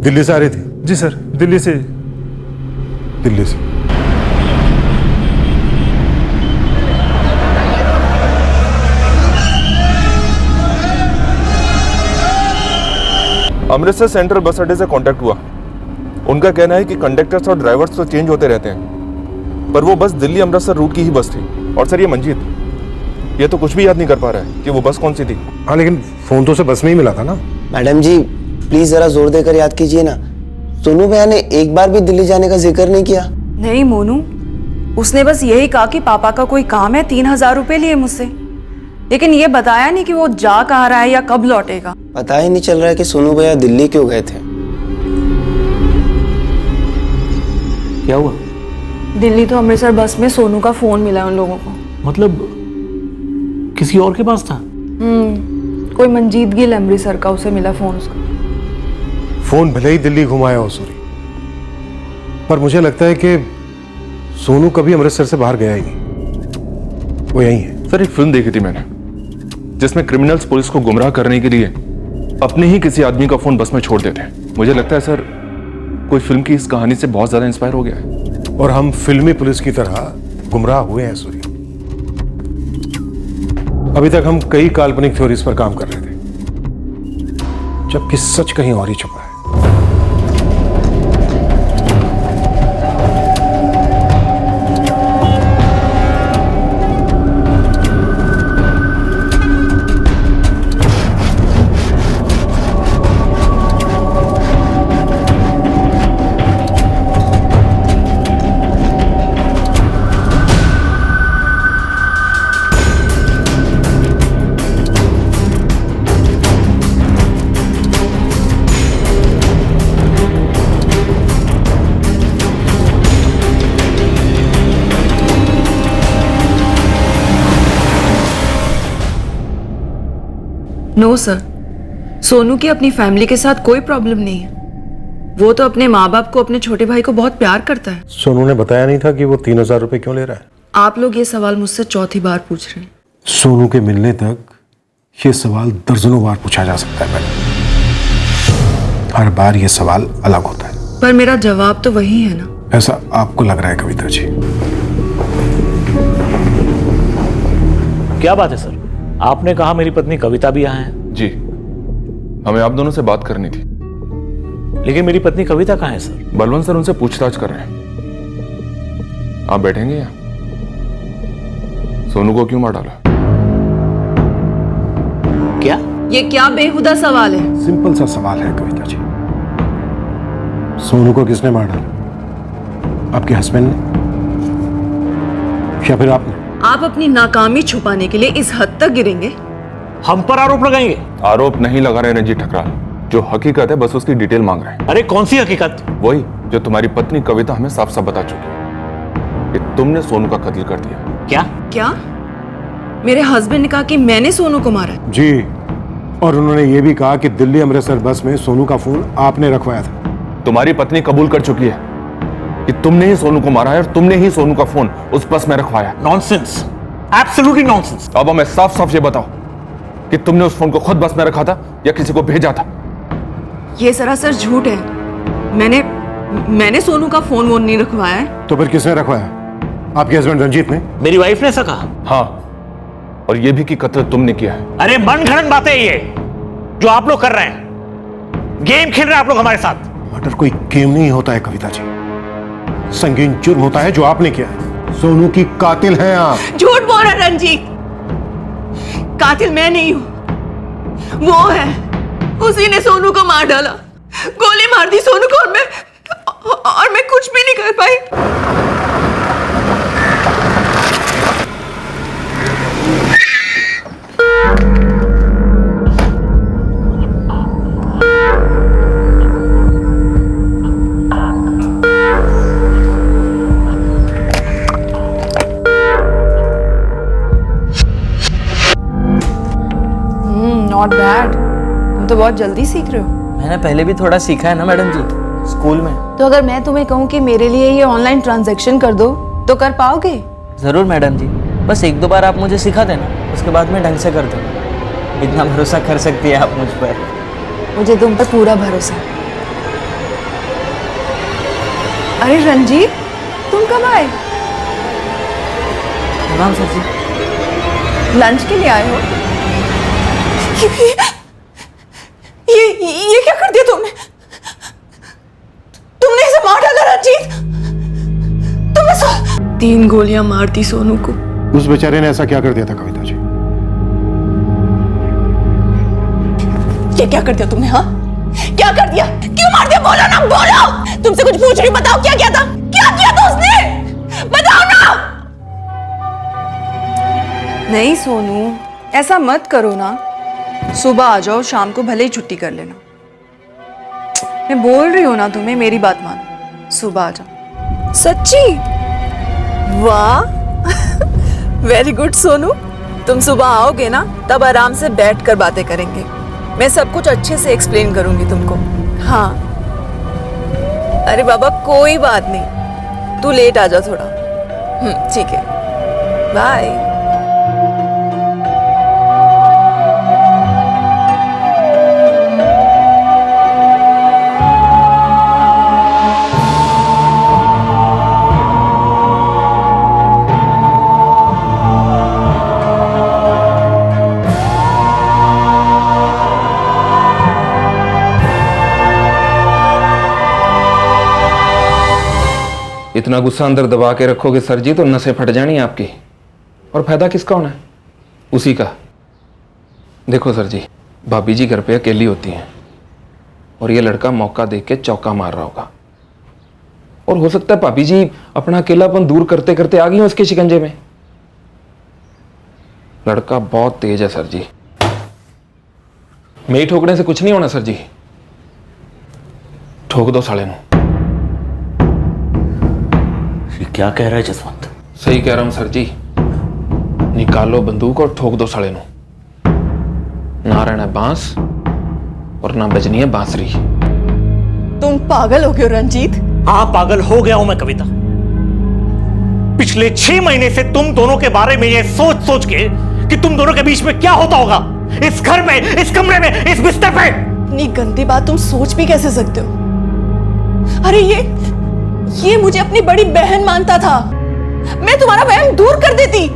दिल्ली से आ रही थी? जी सर, दिल्ली से। दिल्ली से। अमृतसर सेंट्रल बस अड्डे से कांटेक्ट हुआ। उनका कहना है कि कंडक्टर्स और ड्राइवर्स तो चेंज होते रहते हैं, पर वो बस दिल्ली अमृतसर रूट की ही बस थी। और सर ये मंजीत, ये तो कुछ भी याद नहीं कर पा रहा है कि वो बस कौन सी थी। हाँ लेकिन फोन तो उसे बस में ही मिला था ना। मैडम जी प्लीज जरा जोर देकर याद कीजिए ना। सोनू भैया ने एक बार भी दिल्ली जाने का जिक्र नहीं किया। नहीं मोनू, उसने बस यही कहा कि पापा का कोई काम है, 3000 रुपए लिए मुझसे, लेकिन ये बताया नहीं कि वो जा कहाँ रहा है या कब लौटेगा। पता ही नहीं चल रहा है कि सोनू भैया दिल्ली क्यों गए थे। क्या हुआ? दिल्ली तो अमृतसर बस में सोनू का फोन मिला उन लोगों को। मतलब किसी और के पास था? कोई मंजीत गिल अमृतसर का, उसे मिला फोन उसका। फोन भले ही दिल्ली घुमाया हो सूरी, पर मुझे लगता है कि सोनू कभी अमृतसर से बाहर गया ही नहीं, वो यही है। सर एक फिल्म देखी थी मैंने जिसमें क्रिमिनल्स पुलिस को गुमराह करने के लिए अपने ही किसी आदमी का फोन बस में छोड़ देते हैं। मुझे लगता है सर कोई फिल्म की इस कहानी से बहुत ज्यादा इंस्पायर हो गया है। और हम फिल्मी पुलिस की तरह गुमराह हुए हैं सूरी। अभी तक हम कई काल्पनिक थ्योरीज पर काम कर रहे थे, जबकि सच कहीं और ही छुपा है। नो सर, सोनू की अपनी फैमिली के साथ कोई प्रॉब्लम नहीं है। वो तो अपने माँ बाप को, अपने छोटे भाई को बहुत प्यार करता है। सोनू ने बताया नहीं था कि वो 3000 रुपए क्यों ले रहा है? आप लोग ये सवाल मुझसे चौथी बार पूछ रहे हैं। सोनू के मिलने तक ये सवाल दर्जनों बार पूछा जा सकता है मैडम। हर बार ये सवाल अलग होता है, पर मेरा जवाब तो वही है ना। ऐसा आपको लग रहा है कविता जी। क्या बात है सर? आपने कहा मेरी पत्नी कविता भी यहाँ है। जी, हमें आप दोनों से बात करनी थी। लेकिन मेरी पत्नी कविता कहाँ है सर? बलवंत सर उनसे पूछताछ कर रहे हैं। आप बैठेंगे यहाँ? सोनू को क्यों मार डाला? क्या? ये क्या बेहुदा सवाल है? सिंपल सा सवाल है कविता जी। सोनू को किसने मार डाला? आपके हस्बैंड ने या फिर आपने? आप अपनी नाकामी छुपाने के लिए इस हद तक गिरेंगे? हम पर आरोप लगाएंगे? आरोप नहीं लगा रहे रंजीत ठकराल, जो हकीकत है बस उसकी डिटेल मांग रहे हैं। अरे कौन सी हकीकत? वही जो तुम्हारी पत्नी कविता हमें साफ साफ बता चुकी है कि तुमने सोनू का कत्ल कर दिया। क्या? क्या? मेरे हस्बैंड ने कहा कि मैंने सोनू को मारा? जी, और उन्होंने ये भी कहा कि दिल्ली अमृतसर बस में सोनू का फोन आपने रखवाया था। तुम्हारी पत्नी कबूल कर चुकी है कि तुमने ही सोनू को मारा है और तुमने ही सोनू का फोन उस बस में रखवाया। Nonsense, absolutely nonsense. अब हमें साफ साफ ये बताओ कि तुमने उस फोन को खुद बस में रखा था या किसी को भेजा था? ये सरासर झूठ है। मैंने सोनू का फोन वोन नहीं रखवाया है। तो फिर किसने रखवाया? आपके हस्बैंड रंजीत ने? मेरी वाइफ ने ऐसा कहा। हाँ, और ये भी कि कत्ल तुमने किया है। अरे मनगढ़ंत बातें ये जो आप लोग कर रहे हैं। गेम खेल रहे हैं आप लोग हमारे साथ। मर्डर कोई गेम नहीं होता है कविता जी, संगीन जुर्म होता है जो आपने किया है। सोनू की कातिल हैं आप। झूठ बोल रहा रंजीत, कातिल मैं नहीं हूं, वो है। उसी ने सोनू को मार डाला, गोली मार दी सोनू को, और मैं कुछ भी नहीं कर पाई। नॉट बैड, तुम तो बहुत जल्दी सीख रहे हो। मैंने पहले भी थोड़ा सीखा है ना मैडम जी, स्कूल में। तो अगर मैं तुम्हें कहूँ कि मेरे लिए ये ऑनलाइन ट्रांजैक्शन कर दो तो कर पाओगे? जरूर मैडम जी, बस एक दो बार आप मुझे सिखा देना, उसके बाद मैं ढंग से कर दूँ। इतना भरोसा कर सकती है आप मुझ पर? मुझे तुम पर पूरा भरोसा है। अरे रंजीत, तुम कब आए? राम सर जी, लंच के लिए आए हो? ये क्या कर दिया तुमने? तुमने इसे मार डाला रंजीत। तुमने 3 गोलियां मार दी सोनू को। उस बेचारे ने ऐसा क्या कर दिया था कविता जी? ये क्या कर दिया तुमने? हाँ, क्या कर दिया? क्यों मार दिया? बोलो ना, बोलो। तुमसे कुछ पूछ रही, बताओ क्या किया था? क्या किया था उसने? बताओ ना। नहीं सोनू, ऐसा मत करो ना। सुबह आ जाओ, शाम को भले ही छुट्टी कर लेना। मैं बोल रही हूँ ना तुम्हें, मेरी बात मानो, सुबह आ जाओ। सच्ची? वाह, वेरी गुड सोनू। तुम सुबह आओगे ना, तब आराम से बैठ कर बातें करेंगे। मैं सब कुछ अच्छे से एक्सप्लेन करूंगी तुमको। हाँ, अरे बाबा कोई बात नहीं, तू लेट आ जा थोड़ा। ठीक है, बाय। इतना गुस्सा अंदर दबा के रखोगे सर जी तो नसें फट जानी आपकी, और फायदा किसका होना है? उसी का। देखो सर जी, भाभी जी घर पे अकेली होती हैं और ये लड़का मौका देख के चौका मार रहा होगा, और हो सकता है भाभी जी अपना अकेलापन दूर करते करते आ गई हो उसके शिकंजे में। लड़का बहुत तेज है सर जी, मेरी ठोकने से कुछ नहीं होना सर जी। ठोक दो साले नू। क्या कह रहा है जसवंत? सही कह रहा हूं सर जी, निकालो बंदूक और ठोक दो साले नू। ना रहना बांस और ना बजनी है बांसुरी। तुम पागल हो गए हो रंजीत? हाँ, पागल हो गया हूं मैं कविता। पिछले 6 महीने से तुम दोनों के बारे में ये सोच सोच के कि तुम दोनों के बीच में क्या होता होगा, इस घर में, इस कमरे में, इस बिस्तर पे। इतनी गंदी बात तुम सोच भी कैसे सकते हो? अरे ये मुझे अपनी बड़ी बहन मानता था। मैं तुम्हारा वहम दूर कर देती।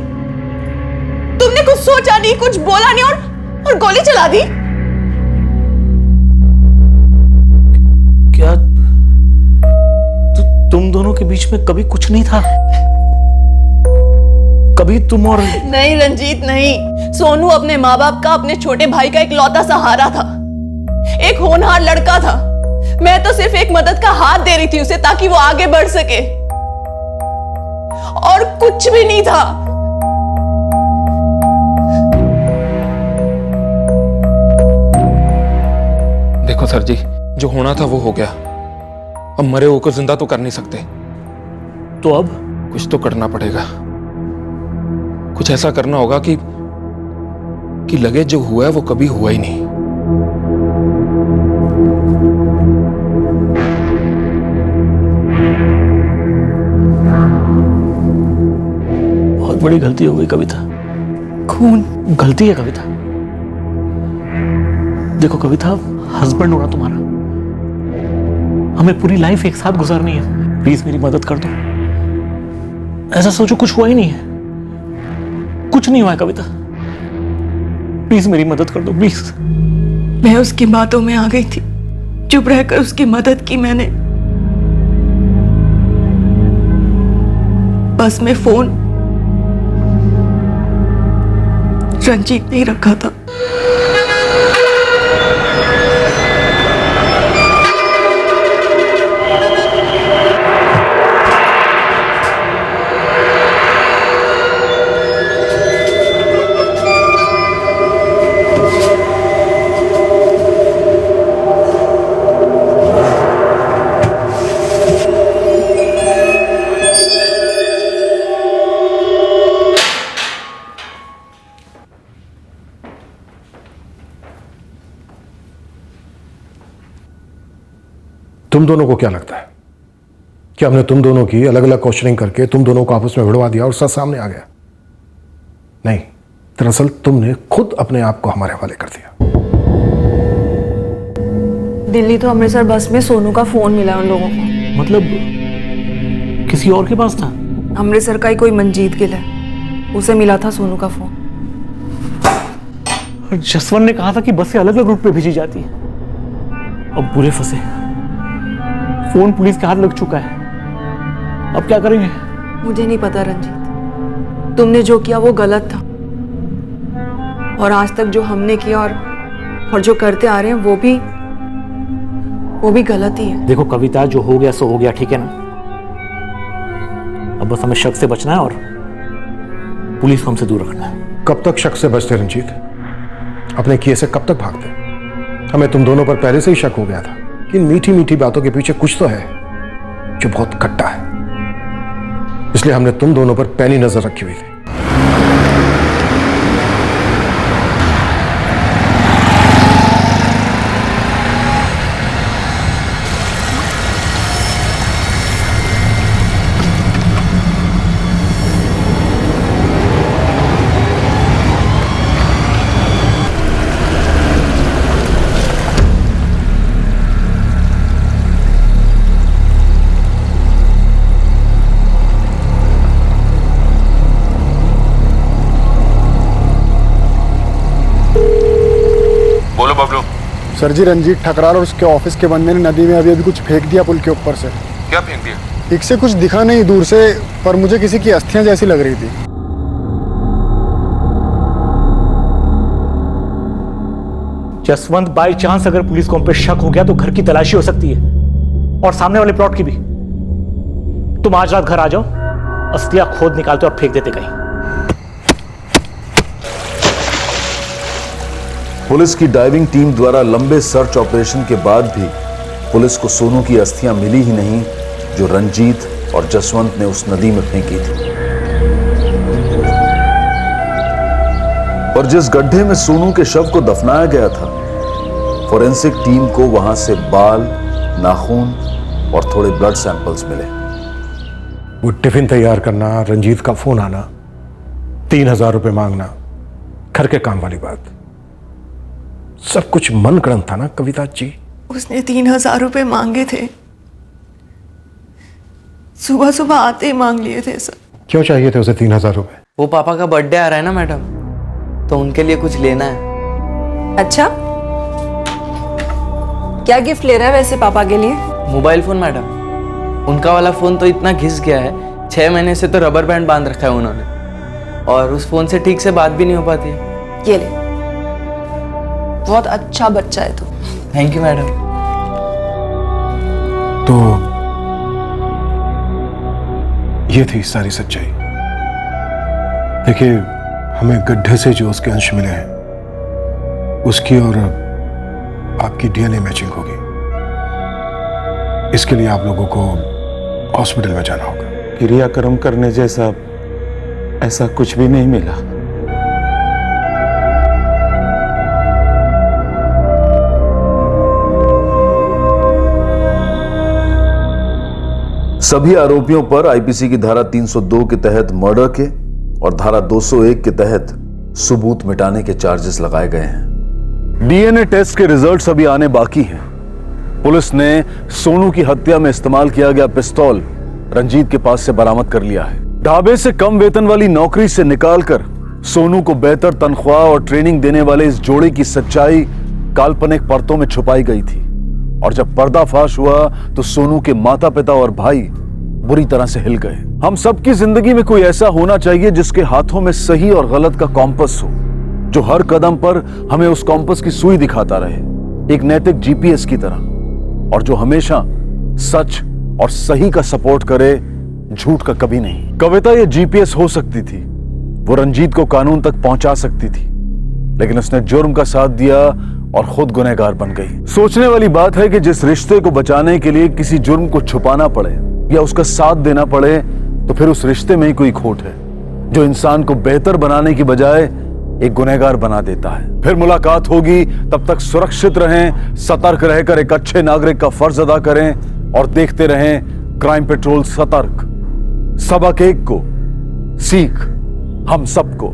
तुमने कुछ सोचा नहीं, कुछ बोला नहीं, और गोली चला दी। क्या तुम दोनों के बीच में कभी कुछ नहीं था? कभी तुम और... नहीं रंजीत नहीं। सोनू अपने माँ बाप का, अपने छोटे भाई का इकलौता सहारा था, एक होनहार लड़का था। मैं तो सिर्फ एक मदद का हाथ दे रही थी उसे, ताकि वो आगे बढ़ सके, और कुछ भी नहीं था। देखो सर जी, जो होना था वो हो गया। अब मरे हुए को जिंदा तो कर नहीं सकते, तो अब कुछ तो करना पड़ेगा। कुछ ऐसा करना होगा कि लगे जो हुआ है वो कभी हुआ ही नहीं। बड़ी गलती हो गई कविता। खून गलती है कविता। देखो कविता, हस्बैंड होना तुम्हारा, हमें पूरी लाइफ एक साथ गुजारनी है। प्लीज मेरी मदद कर दो। ऐसा सोचो कुछ हुआ ही नहीं है, कुछ नहीं हुआ है कविता। प्लीज मेरी मदद कर दो प्लीज। मैं उसकी बातों में आ गई थी, चुप रहकर उसकी मदद की मैंने। बस में फोन रंजीत ने ही रखा था। तुम दोनों को क्या लगता है कि हमने तुम दोनों की अलग अलग क्वेश्चनिंग करके तुम दोनों को आपस में भिड़वा दिया और सच सामने आ गया? नहीं, दरअसल तुमने खुद अपने आप को हमारे हवाले कर दिया। दिल्ली तो अमृतसर बस में सोनू का फोन मिला उन लोगों को। मतलब किसी और के पास था? अमृतसर का ही कोई मंजीत गिल है, उसे मिला था सोनू का फोन। जसवंत ने कहा था कि बस से अलग अलग रूट पे भेजी जाती है। अब पूरे फंसे, फोन पुलिस के हाथ लग चुका है, अब क्या करेंगे? मुझे नहीं पता रंजीत, तुमने जो किया वो गलत था, और आज तक जो हमने किया और जो करते आ रहे हैं वो भी गलत ही है। देखो कविता, जो हो गया सो हो गया, ठीक है ना? अब बस हमें शक से बचना है और पुलिस को हमसे दूर रखना है। कब तक शक से बचते रंजीत? अपने किए से कब तक भागते? हमें तुम दोनों पर पहले से ही शक हो गया था कि इन मीठी मीठी बातों के पीछे कुछ तो है जो बहुत खट्टा है, इसलिए हमने तुम दोनों पर पैनी नजर रखी हुई थी। सर जी, रंजीत ठकराल और उसके ऑफिस के बंदे ने नदी में अभी कुछ फेंक दिया पुल के ऊपर से। क्या फेंक दिया? ठीक से कुछ दिखा नहीं दूर से, पर मुझे किसी की अस्थियां जैसी लग रही थी। जसवंत, बाई चांस अगर पुलिस को हम पे शक हो गया तो घर की तलाशी हो सकती है, और सामने वाले प्लॉट की भी। तुम आज रात घर आ जाओ, अस्थियां खोद निकालते और फेंक देते कहीं। पुलिस की डाइविंग टीम द्वारा लंबे सर्च ऑपरेशन के बाद भी पुलिस को सोनू की अस्थियां मिली ही नहीं, जो रंजीत और जसवंत ने उस नदी में फेंकी थी। और जिस गड्ढे में सोनू के शव को दफनाया गया था, फोरेंसिक टीम को वहां से बाल, नाखून और थोड़े ब्लड सैंपल्स मिले। वो टिफिन तैयार करना, रंजीत का फोन आना, 3000 रुपए मांगना, घर के काम वाली बात, सब कुछ मन गढ़ंत था ना कविता जी? उसने 3000 रुपए मांगे थे, सुबह सुबह आते ही मांग लिए थे सर। क्यों चाहिए थे उसे 3000 रुपए? वो पापा का बर्थडे आ रहा है ना मैडम, तो उनके लिए कुछ लेना है। अच्छा, क्या गिफ्ट ले रहा है वैसे पापा के लिए? Mobile phone madam. उनका वाला फोन तो इतना घिस गया है, 6 महीने से तो रबर बैंड बांध रखा है उन्होंने, और उस फोन से ठीक से बात भी नहीं हो पाती है। ये ले, बहुत अच्छा बच्चा है तू। Thank you madam. तो ये थी सारी सच्चाई। देखिए, हमें गड्ढे से जो उसके अंश मिले हैं, उसकी और आपकी डीएनए मैचिंग होगी। इसके लिए आप लोगों को हॉस्पिटल में जाना होगा। क्रियाक्रम करने जैसा ऐसा कुछ भी नहीं मिला। सभी आरोपियों पर आईपीसी की धारा 302 के तहत मर्डर के और धारा 201 के तहत सबूत मिटाने के चार्जेस लगाए गए हैं। डीएनए टेस्ट के रिजल्ट्स अभी आने बाकी हैं। पुलिस ने सोनू की हत्या में इस्तेमाल किया गया पिस्तौल रंजीत के पास से बरामद कर लिया है। ढाबे से कम वेतन वाली नौकरी से निकालकर सोनू को बेहतर तनख्वाह और ट्रेनिंग देने वाले इस जोड़े की सच्चाई काल्पनिक परतों में छुपाई गई थी, और जब पर्दाफाश हुआ तो सोनू के माता पिता और भाई बुरी तरह से हिल गए। हम सबकी जिंदगी में कोई ऐसा होना चाहिए जिसके हाथों में सही और गलत का कॉम्पस हो, जो हर कदम पर हमें उस कॉम्पस की सुई दिखाता रहे, एक नैतिक जीपीएस की तरह, और जो हमेशा सच और सही का सपोर्ट करे, झूठ का कभी नहीं। कविता ये जीपीएस हो सकती थी, वो रंजीत को कानून तक पहुंचा सकती थी, लेकिन उसने जुर्म का साथ दिया और खुद गुनहगार बन गई। सोचने वाली बात है कि जिस रिश्ते को बचाने के लिए किसी जुर्म को छुपाना पड़े या उसका साथ देना पड़े, तो फिर उस रिश्ते में ही कोई खोट है, जो इंसान को बेहतर बनाने की बजाय एक गुनहगार बना देता है। फिर मुलाकात होगी, तब तक सुरक्षित रहें, सतर्क रहकर एक अच्छे नागरिक का फर्ज अदा करें और देखते रहें क्राइम पेट्रोल सतर्क। सबक एक को, सीख हम सबको।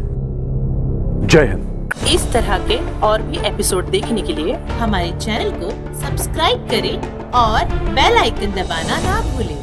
जय हिंद। इस तरह के और भी एपिसोड देखने के लिए हमारे चैनल को सब्सक्राइब करें और बेल आइकन दबाना ना भूलें।